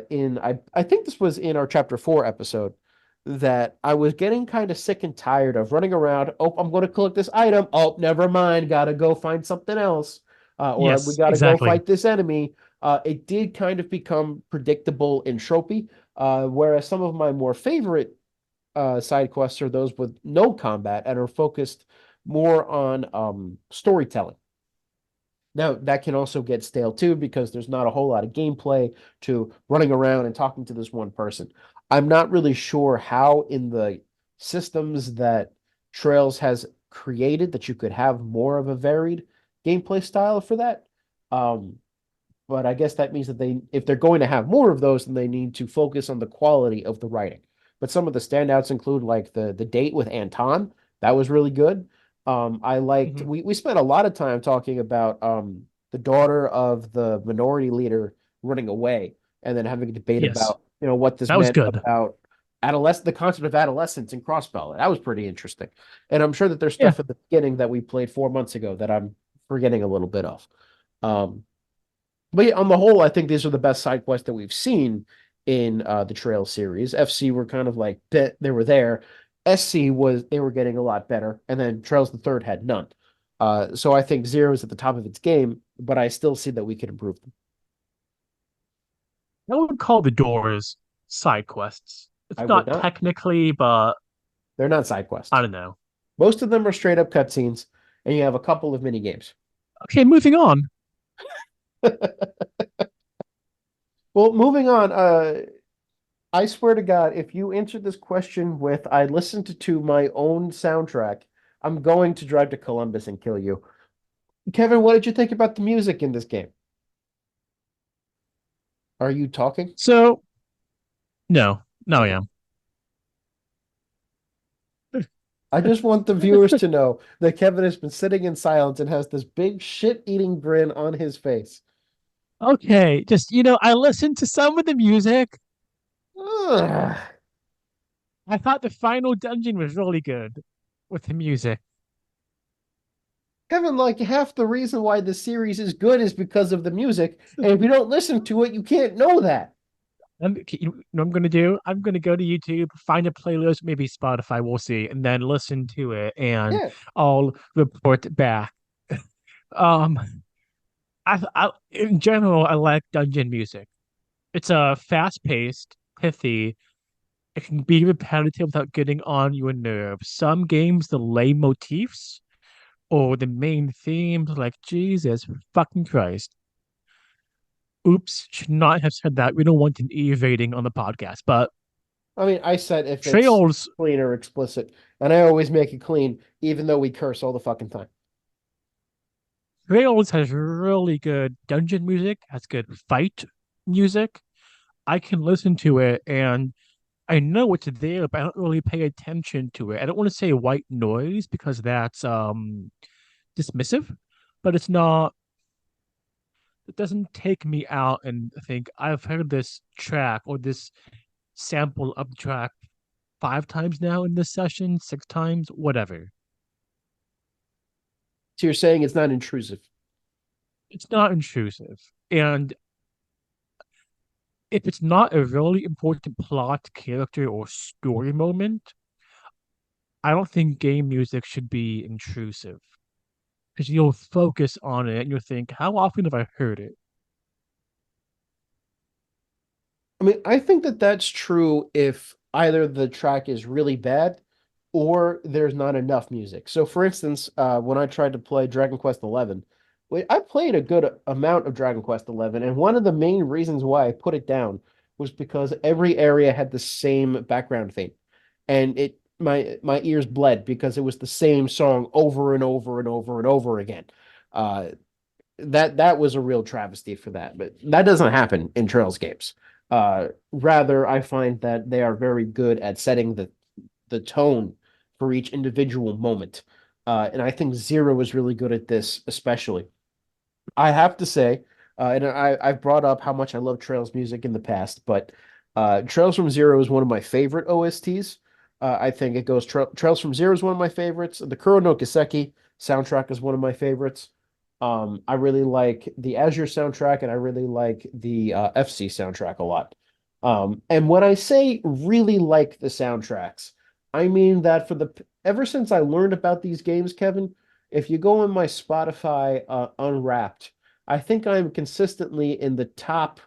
in I think this was in our chapter 4 episode that I was getting kind of sick and tired of running around. Oh, I'm going to collect this item. Oh, never mind. Got to go find something else. Or we Yes, got to go exactly. fight this enemy. It did kind of become predictable and tropey. Whereas some of my more favorite side quests are those with no combat and are focused more on storytelling. Now, that can also get stale too because there's not a whole lot of gameplay to running around and talking to this one person. I'm not really sure how in the systems that Trails has created that you could have more of a varied gameplay style for that. Um, but I guess that means that if they're going to have more of those, then they need to focus on the quality of the writing. But some of the standouts include like the date with Anton. That was really good. I liked Mhm. we spent a lot of time talking about the daughter of the minority leader running away and then having a debate Yes, about, what this that was meant good. about the concept of adolescence in Crossbell. That was pretty interesting. And I'm sure that there's Yeah, stuff at the beginning that we played 4 months ago that I'm forgetting a little bit of. Um, but yeah, on the whole, I think these are the best side quests that we've seen in the Trail series. FC were kind of like they were there. SC was they were getting a lot better, and then Trails the Third had none. So I think Zero is at the top of its game, but I still see that we can improve them. I would call the doors side quests. It's I would not not. technically, but They're not side I quests. don't know. Most of them are straight up cutscenes, and you have a couple of mini games. Okay, moving on. Well, moving on. I swear to God, if you answer this question with "I listened to my own soundtrack," I'm going to drive to Columbus and kill you. Kevin, what did you think about the music in this game? Are you talking? So, no, no, I Okay. am. I just want the viewers to know that Kevin has been sitting in silence and has this big shit-eating grin on his face. Okay, just I listened to some of the music. Ugh. I thought the final dungeon was really good with the music. Kevin, like half the reason why the series is good is because of the music, and if you don't listen to it, you can't know that. Okay, you know what I'm gonna do? I'm gonna go to YouTube, find a playlist, maybe Spotify, we'll see, and then listen to it, and Yeah. I'll report back. Um, in general, I like dungeon music. It's fast paced, pithy. It can be repetitive without getting on your nerves. Some games, the lay motifs or the main themes, like Jesus fucking Christ. Oops, should not have said that. We don't want an E rating on the podcast, but I mean, I said if it's Trails clean or explicit, and I always make it clean, even though we curse all the fucking time. Trails has really good dungeon music, has good fight music. I can listen to it and I know it's there, but I don't really pay attention to it. I don't want to say white noise because that's dismissive, but it's not it doesn't take me out and think I've heard this track or this sample of the track 5 times now in this session, 6 times, whatever. So you're saying it's not intrusive. It's not intrusive. And if it's not a really important plot, character, or story moment, I don't think game music should be intrusive. Because you'll focus on it and you'll think, how often have I heard it? I mean, I think that that's true if either the track is really bad or there's not enough music. So, for instance, when I tried to play Dragon Quest XI, I played a good amount of Dragon Quest XI, and one of the main reasons why I put it down was because every area had the same background theme, and my ears bled because it was the same song over and over and over and over again. Uh, that was a real travesty for that. But that doesn't happen in Trails games. Rather, I find that they are very good at setting the tone for each individual moment. And I think Zero is really good at this, especially. I have to say, and I've brought up how much I love Trails music in the past, but Trails from Zero is one of my favorite OSTs. I think it goes Trails from Zero is one of my favorites. The Kuro no Kiseki soundtrack is one of my favorites. I really like the Azure soundtrack, and I really like the FC soundtrack a lot. And when I say really like the soundtracks, I mean that for the ever since I learned about these games, Kevin, if you go on my Spotify Unwrapped, I think I'm consistently in the top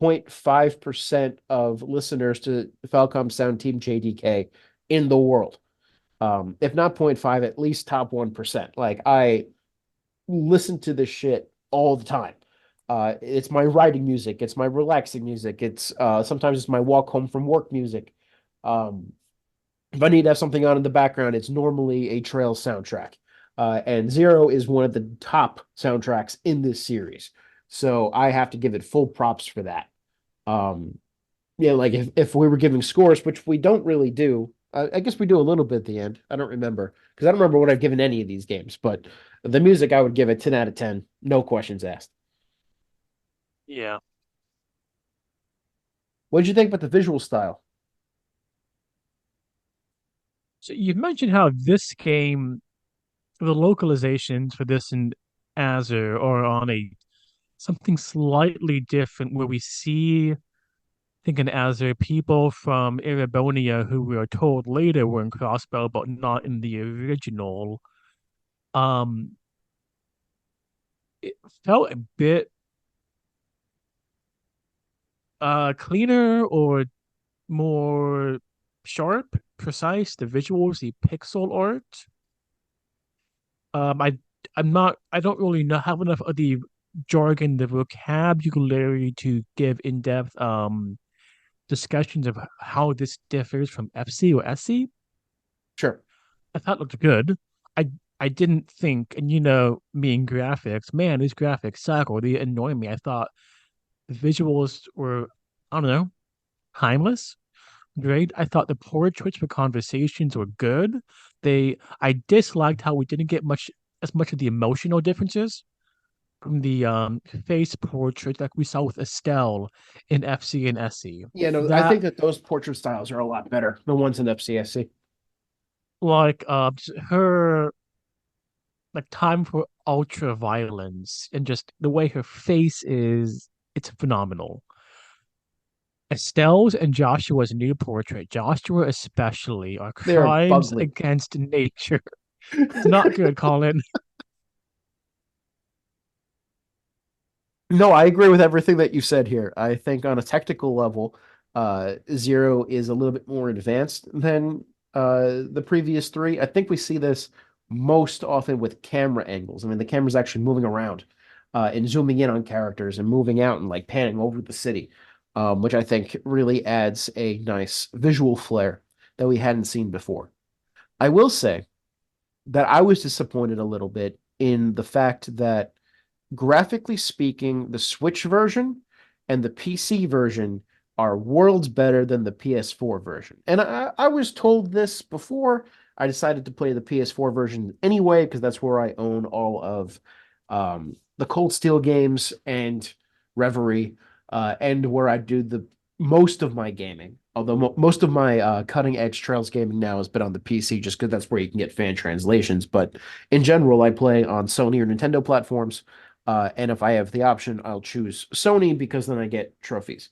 0.5% of listeners to Falcom Sound Team JDK in the world. If not 0.5, at least top 1%. Like I listen to this shit all the time. It's my writing music, it's my relaxing music, it's sometimes it's my walk home from work music. Um, if I need to have something on in the background, it's normally a Trail soundtrack. And Zero is one of the top soundtracks in this series. So I have to give it full props for that. Um, yeah, like if we were giving scores, which we don't really do, I guess we do a little bit at the end. I don't remember because I don't remember what I've given any of these games, but the music I would give it 10 out of 10, no questions asked. Yeah. What did you think about the visual style? So you mentioned how this game, the localizations for this in Azure are on a something slightly different, where we see, I think in Azure, people from Erebonia who we are told later were in Crossbow, but not in the original. Um, it felt a bit cleaner or more sharp, precise, the visuals, the pixel art. I I don't really know have enough of the jargon, the vocabulary to give in-depth discussions of how this differs from FC or SC. Sure. I thought it looked good. I I didn't think, and you know me and graphics, man, these graphics suck or they annoy me. I thought the visuals were, I don't know, timeless. Great. I thought the portraits for conversations were good. I disliked how we didn't get as much of the emotional differences from the face portrait like we saw with Estelle in FC and SE. Yeah, no, I That think that those portrait styles are a lot better, the ones in FCSC. like her like time for ultra violence and just the way her face is, it's phenomenal. Estelle's and Joshua's new portrait, Joshua especially, are They're crimes fugly. against nature. It's not good, Colin. No, I agree with everything that you said here. I think on a technical level, Zero is a little bit more advanced than the previous three. I think we see this most often with camera angles. I mean, the camera's actually moving around and zooming in on characters and moving out and like panning over the city, which I think really adds a nice visual flair that we hadn't seen before. I will say that I was disappointed a little bit in the fact that graphically speaking, the Switch version and the PC version are worlds better than the PS4 version. And I was told this before. I decided to play the PS4 version anyway because that's where I own all of the Cold Steel games and Reverie, and where I do the most of my gaming. Although most of my cutting edge Trails gaming now has been on the PC, just because that's where you can get fan translations. But in general, I play on Sony or Nintendo platforms. And if I have the option, I'll choose Sony because then I get trophies.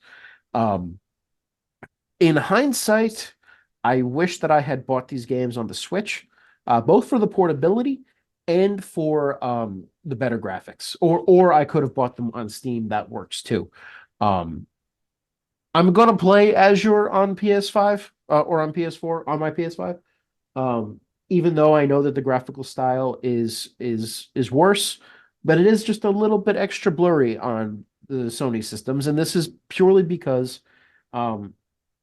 Um, in hindsight, I wish that I had bought these games on the Switch, both for the portability and for the better graphics. Or I could have bought them on Steam. That works too. Um, I'm gonna play Azure on PS5 or on PS4 on my PS5. Um, Even though I know that the graphical style is worse, but it is just a little bit extra blurry on the Sony systems, and this is purely because um,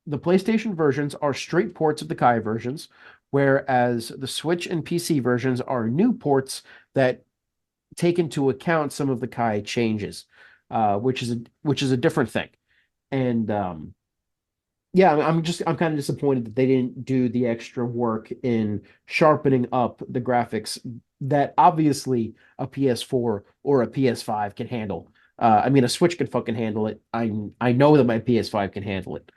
the PlayStation versions are straight ports of the Kai versions, whereas the Switch and PC versions are new ports that take into account some of the Kai changes, which is a different thing. And yeah, I'm kind of disappointed that they didn't do the extra work in sharpening up the graphics that obviously a PS4 or a PS5 can handle. I mean, a Switch can fucking handle it. I know that my PS5 can handle it.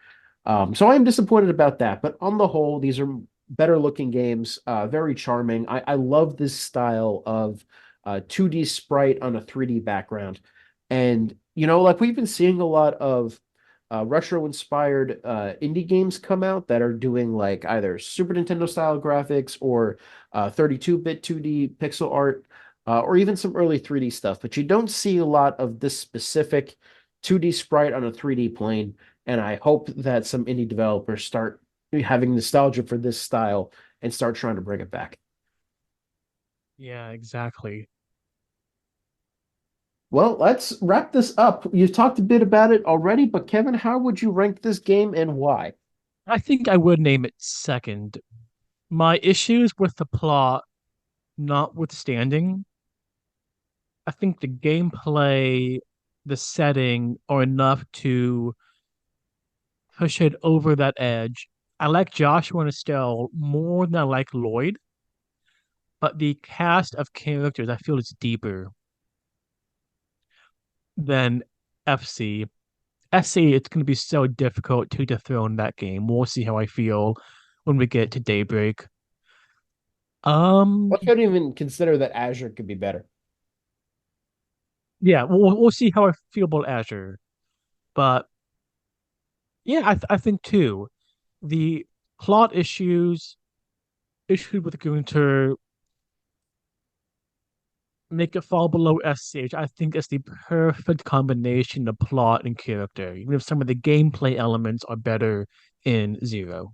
So I am disappointed about that. But on the whole, these are better looking games, very charming. I love this style of 2D sprite on a 3D background. And, like we've been seeing a lot of retro inspired indie games come out that are doing like either Super Nintendo style graphics or 32-bit 2D pixel art, or even some early 3D stuff. But you don't see a lot of this specific 2D sprite on a 3D plane. And I hope that some indie developers start having nostalgia for this style and start trying to bring it back. Yeah, exactly. Well, let's wrap this up. You've talked a bit about it already, but Kevin, how would you rank this game and why? I think I would name it second. My issues with the plot notwithstanding, I think the gameplay, the setting are enough to push it over that edge. I like Joshua and Estelle more than I like Lloyd, but the cast of characters I feel is deeper than FC. SC, it's going to be so difficult to dethrone that game. We'll see how I feel when we get to Daybreak. Um, Let's not even consider that Azure could be better. yeah, we'll see how I feel about Azure, but yeah, I think too the plot issues with Gunter make it fall below SCH. I think it's the perfect combination of plot and character, even if some of the gameplay elements are better in Zero.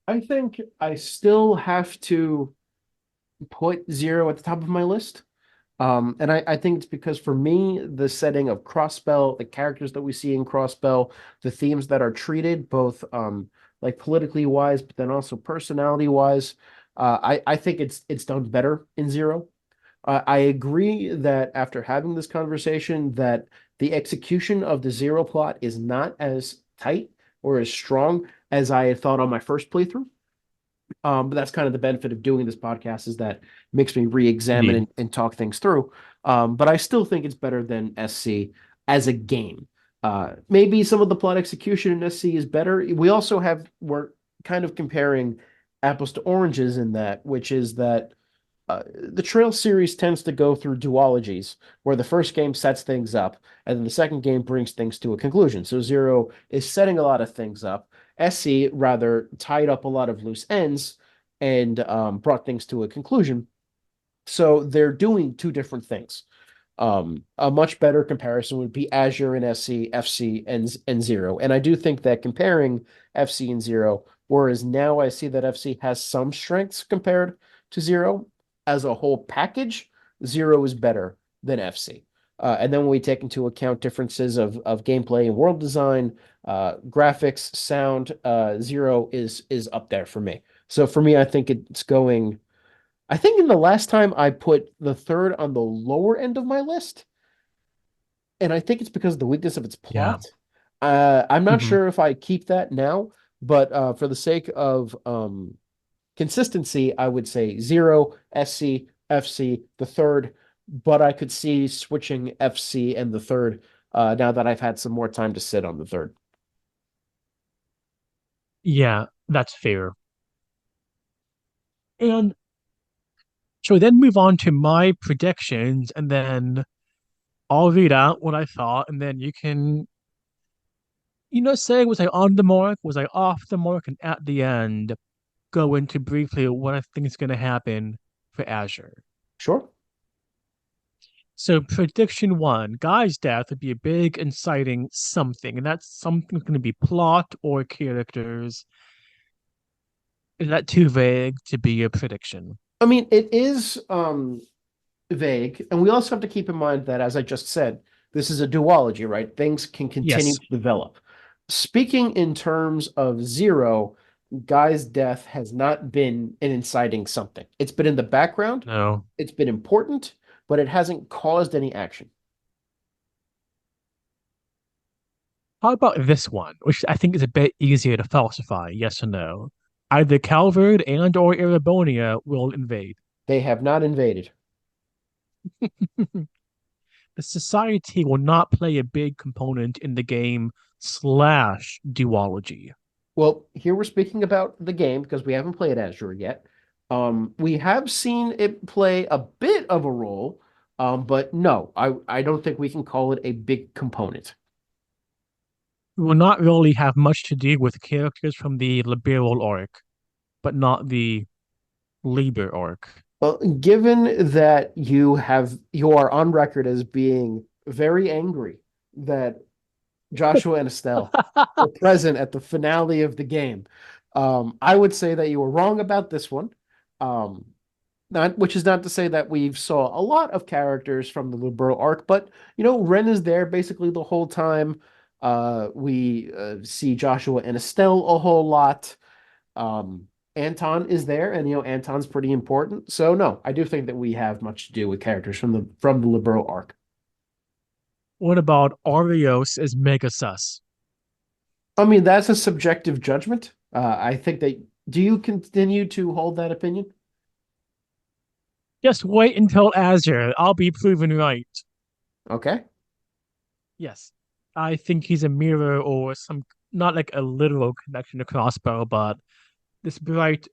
I think I still have to put Zero at the top of my list. And I think it's because for me, the setting of Crossbell, the characters that we see in Crossbell, the themes that are treated, both like politically wise, but then also personality wise, I think it's done better in Zero. I agree that after having this conversation, that the execution of the Zero plot is not as tight or as strong as I had thought on my first playthrough. But that's kind of the benefit of doing this podcast is that it makes me re-examine Indeed. and talk things through. But I still think it's better than SC as a game. Maybe some of the plot execution in SC is better. We're kind of comparing apples to oranges in that, which is that the Trail series tends to go through duologies, where the first game sets things up, and then the second game brings things to a conclusion. So Zero is setting a lot of things up. SC rather tied up a lot of loose ends and brought things to a conclusion. So they're doing two different things. A much better comparison would be Azure and SC, FC, and Zero. And I do think that comparing FC and Zero, whereas now I see that FC has some strengths compared to Zero, as a whole package, Zero is better than FC. And then when we take into account differences of gameplay and world design, graphics, sound, Zero is up there for me. So for me, I think it's going. I think in the last time I put the third on the lower end of my list, and I think it's because of the weakness of its Yeah. plot. I'm not Hmm. sure if I keep that now, but for the sake of consistency, I would say Zero, SC, FC, the third, but I could see switching FC and the third now that I've had some more time to sit on the third. Yeah, that's fair. And so then move on to my predictions, and then I'll read out what I thought, and then you can, say was I on the mark, was I off the mark, and at the end go into briefly what I think is going to happen for Azure. Sure. So prediction one, Guy's death would be a big inciting something, and that something's going to be plot or characters. Is that too vague to be a prediction? I mean, it is vague, and we also have to keep in mind that, as I just said, this is a duology, right? Things can continue Yes. to develop. Speaking in terms of Zero, Guy's death has not been an inciting something. It's been in the background, No. it's been important, but it hasn't caused any action. How about this one, which I think is a bit easier to falsify, yes or no? Either Calvard and or Erebonia will invade. They have not invaded. The society will not play a big component in the game slash duology. Well, here we're speaking about the game because we haven't played Azure yet. We have seen it play a bit of a role, but no, I don't think we can call it a big component. We will not really have much to do with characters from the liberal arc, but not the Liber arc. Well, given that you are on record as being very angry that Joshua and Estelle were present at the finale of the game, I would say that you were wrong about this one. Um, Not, which is not to say that we've saw a lot of characters from the liberal arc, but Ren is there basically the whole time. We see Joshua and Estelle a whole lot. Anton is there, and Anton's pretty important. So no, I do think that we have much to do with characters from the liberal arc. What about Arios as Mega Sus? I mean, that's a subjective judgment. I think that. Do you continue to hold that opinion? Just wait until Azure. I'll be proven right. Okay. Yes. I think he's a mirror or some, not like a literal connection to Crossbow, but this bright,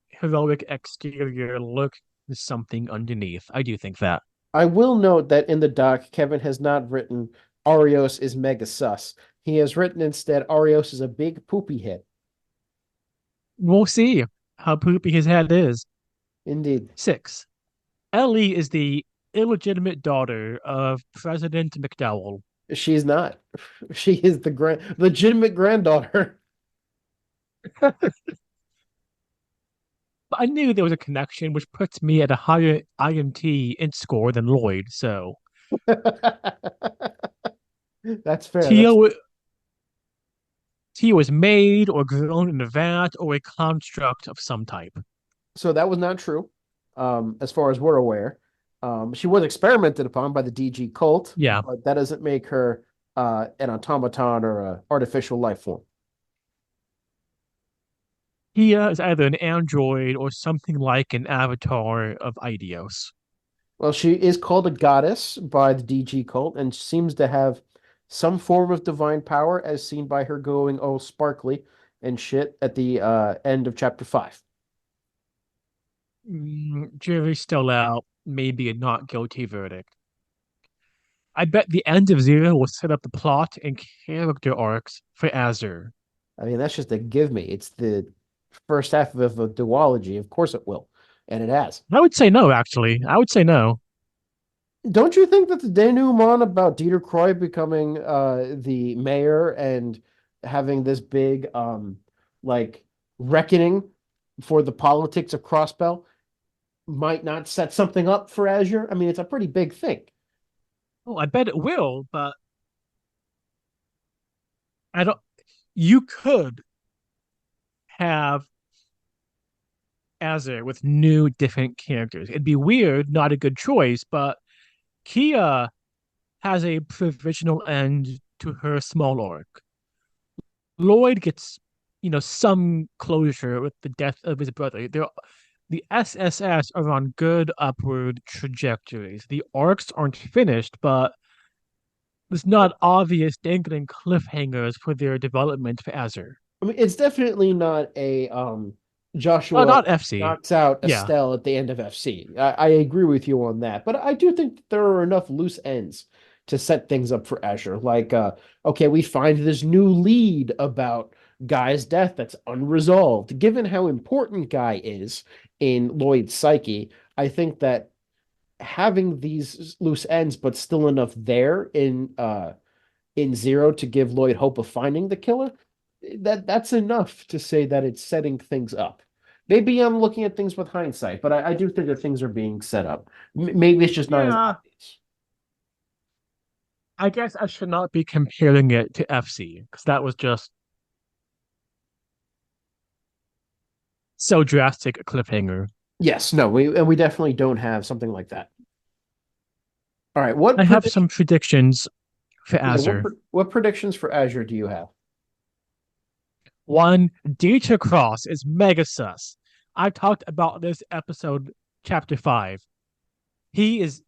heroic exterior look is something underneath. I do think that. I will note that in the doc, Kevin has not written Arios is mega sus. He has written instead Arios is a big poopy head. We'll see how poopy his head is. Indeed. Six. Ellie is the illegitimate daughter of President McDowell. She's not. She is the legitimate granddaughter. But I knew there was a connection, which puts me at a higher IMT int score than Lloyd. So That's fair. Tia, That's Tia was made or grown in a vat or a construct of some type. so that was not true, as far as we're aware. She was experimented upon by the DG cult, Yeah. but that doesn't make her an automaton or an artificial life form. Tia is either an android or something like an avatar of Idios. Well, she is called a goddess by the DG cult and seems to have some form of divine power, as seen by her going all sparkly and shit at the end of chapter 5. Jury's still out. Maybe a not guilty verdict. I bet the end of Zero will set up the plot and character arcs for Azure. I mean, that's just a give me. It's the first half of a duology. Of course it will. And it has. I would say no, actually. I would say no. Don't you think that the denouement about Dieter Croy becoming the mayor and having this big like reckoning for the politics of Crossbell might not set something up for Azure? I mean, it's a pretty big thing. Oh, I bet it will, but I don't. You could have Azure with new, different characters. It'd be weird, not a good choice, but Kia has a provisional end to her small arc. Lloyd gets, some closure with the death of his brother. The SSS are on good upward trajectories. The arcs aren't finished, but there's not obvious dangling cliffhangers for their development for Azure. I mean, it's definitely not a Oh, Joshua not FC. knocks out Yeah. Estelle at the end of FC. I agree with you on that, but I do think that there are enough loose ends to set things up for Azure. Like, okay, we find this new lead about Guy's death that's unresolved. Given how important Guy is in Lloyd's psyche, I think that having these loose ends, but still enough there in Zero to give Lloyd hope of finding the killer, that's enough to say that it's setting things up. Maybe I'm looking at things with hindsight, but I do think that things are being set up. Maybe it's just not as Yeah. obvious. I guess I should not be comparing it to FC because that was just So drastic a cliffhanger. Yes, no, we definitely don't have something like that. All right, I have some predictions for Azure. what predictions for Azure do you have? One, Dieter Cross is mega sus. I talked about this episode, chapter 5. He is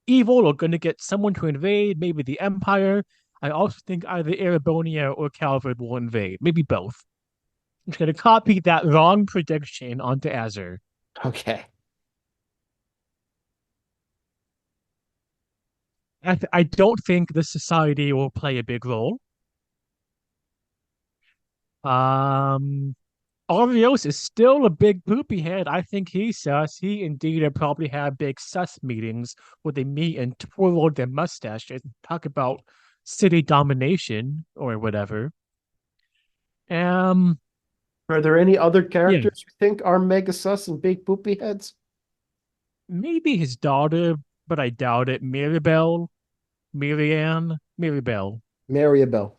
evil or going to get someone to invade, maybe the Empire. I also think either Erebonia or Calvert will invade, maybe both. I'm just going to copy that wrong prediction onto Azure. Okay. I don't think the society will play a big role. Um, Arios is still a big poopy head. I think he's sus. He indeed have probably had big sus meetings where they meet and twirl their mustaches and talk about city domination or whatever. Um, Are there any other yeah, characters you think are mega sus and big poopy heads? maybe his daughter, but I doubt it. Mirabelle, Maribel. Mirabelle.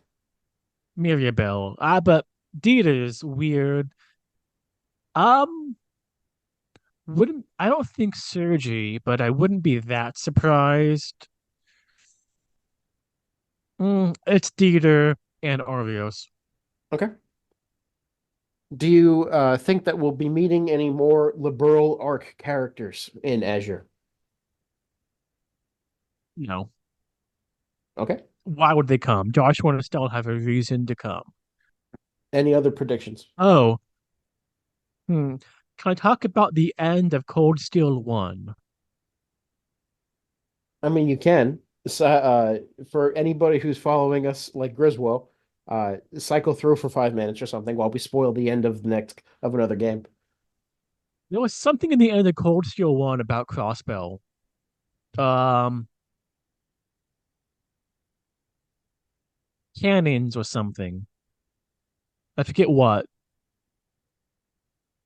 But Dita's weird. Um, wouldn't I don't think Sergi, but I wouldn't be that surprised. It's Dieter and Arios. Okay. Do you think that we'll be meeting any more liberal arc characters in Azure? No. Okay. Why would they come? Joshua and Estelle have a reason to come. Any other predictions? Oh, hmm. Can I talk about the end of Cold Steel 1? I mean, you can. So, for anybody who's following us like Griswold, cycle through for 5 minutes or something while we spoil the end of the next of another game. There was something in the end of Cold Steel 1 about Crossbell. Um, Cannons or something. I forget what.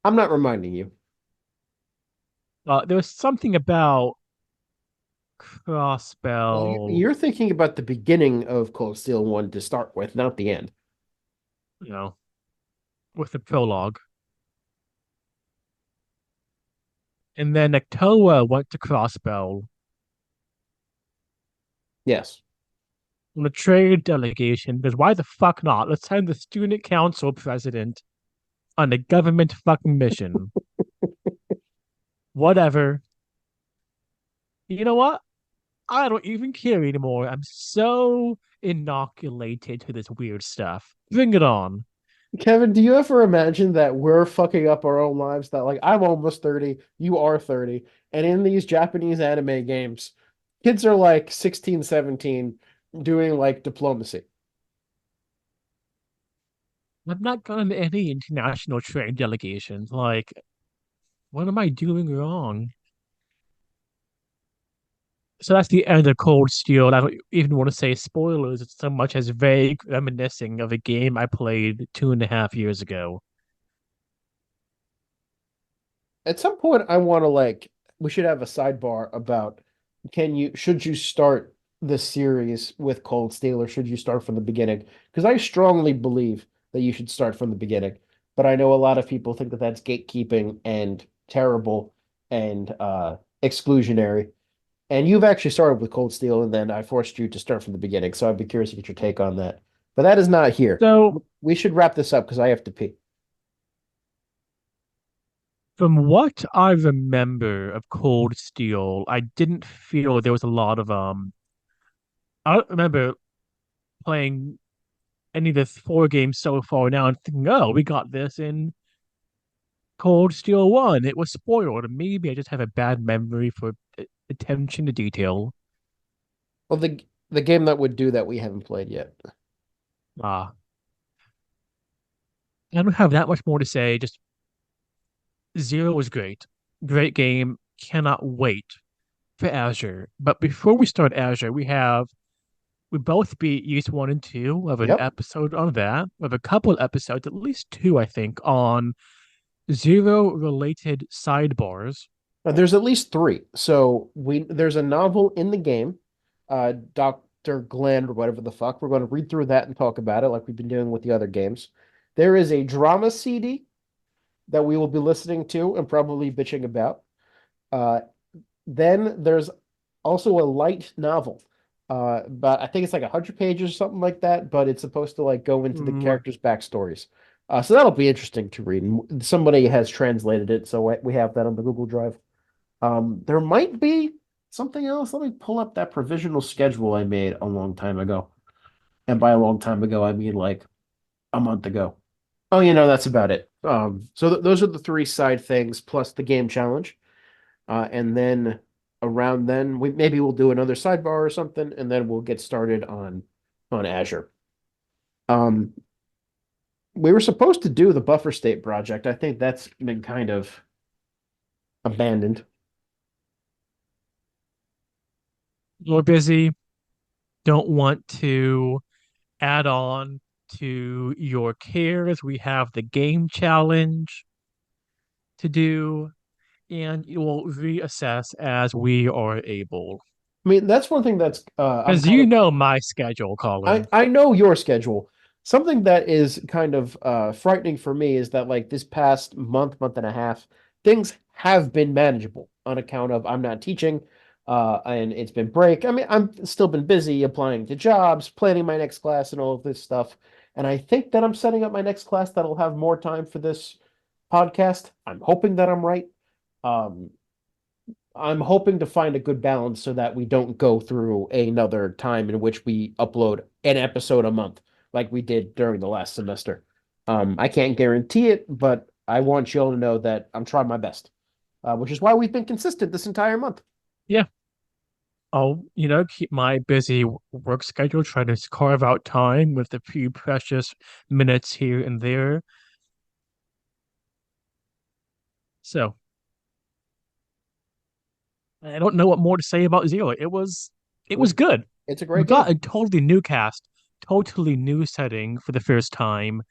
I'm not reminding you. There was something about Well, Crossbell, you're thinking about the beginning of Cold Steel 1 to start with, not the end. you know, with the prologue. And then Naktoa went to Crossbell Yes. on a trade delegation because why the fuck not? Let's send the student council president on a government fucking mission. Whatever. You know what? I don't even care anymore. I'm so inoculated to this weird stuff. Bring it on. Kevin, do you ever imagine that we're fucking up our own lives? That like I'm almost 30, you are 30, and in these Japanese anime games, kids are like 16, 17 doing like diplomacy. I've not gone to any international trade delegations. Like, what am I doing wrong? So that's the end of Cold Steel. I don't even want to say spoilers. It's so much as vague reminiscing of a game I played 2.5 years ago. At some point, I want to like we should have a sidebar about should you start the series with Cold Steel or should you start from the beginning? Because I strongly believe that you should start from the beginning, but I know a lot of people think that that's gatekeeping and terrible and exclusionary. And you've actually started with Cold Steel, and then I forced you to start from the beginning. So I'd be curious to get your take on that. But that is not here. So, We should wrap this up because I have to pee. from what I remember of Cold Steel, I didn't feel there was a lot of I don't remember playing any of the four games so far now and thinking, oh, we got this in Cold Steel 1. It was spoiled. Maybe I just have a bad memory for attention to detail. Well, the game that would do that we haven't played yet. Ah, I don't have that much more to say. Just Zero was great. Great game. Cannot wait for Azure. But before we start Azure, we both beat Use 1 and 2 of an Yep. episode on that. We have a couple episodes, at least two, I think, on Zero related sidebars. There's at least three. So there's a novel in the game, Dr. Glenn or whatever the fuck. We're going to read through that and talk about it like we've been doing with the other games. There is a drama CD. that we will be listening to and probably bitching about. Uh, then there's also a light novel. But I think it's like 100 pages or something like that, but it's supposed to like go into the Mm, characters' backstories. So that'll be interesting to read. And somebody has translated it, so we have that on the Google Drive. There might be something else. Let me pull up that provisional schedule I made a long time ago. And by a long time ago, I mean like a month ago. Oh, that's about it. So those are the three side things plus the game challenge. And then around then, we'll do another sidebar or something, and then we'll get started on Azure. Um, we were supposed to do the buffer state project. I think that's been kind of abandoned. we're busy. Don't want to add on to your cares. We have the game challenge to do, and we'll reassess as we are able. I mean, that's one thing that's I'm Because kind you of know my schedule, I Colin. I know your schedule. Something that is kind of frightening for me is that like this past month and a half, things have been manageable on account of I'm not teaching, and it's been break. I mean, I'm still been busy applying to jobs, planning my next class, and all of this stuff. And I think that I'm setting up my next class that'll have more time for this podcast. I'm hoping that I'm right. Um, I'm hoping to find a good balance so that we don't go through another time in which we upload an episode a month like we did during the last semester. I can't guarantee it, but I want you all to know that I'm trying my best, which is why we've been consistent this entire month. Yeah, I'll, keep my busy work schedule, try to carve out time with a few precious minutes here and there. So I don't know what more to say about Zero. It It was was good. it's a We great got game. a totally new cast, totally new setting for the first time.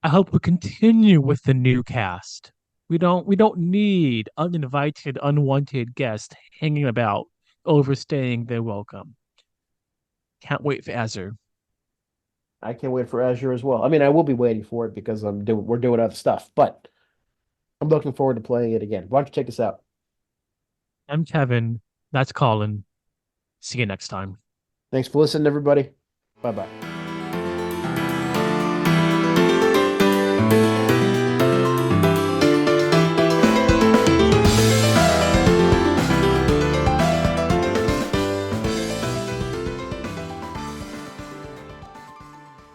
I hope we continue with the new cast. We don't need uninvited, unwanted guests hanging about, overstaying their welcome. Can't wait for Azure. I can't wait for Azure as well. I mean, I will be waiting for it because we're doing other stuff, but I'm looking forward to playing it again. Why don't you check this out? I'm Kevin. That's Colin. See you next time. Thanks for listening, everybody. Bye bye.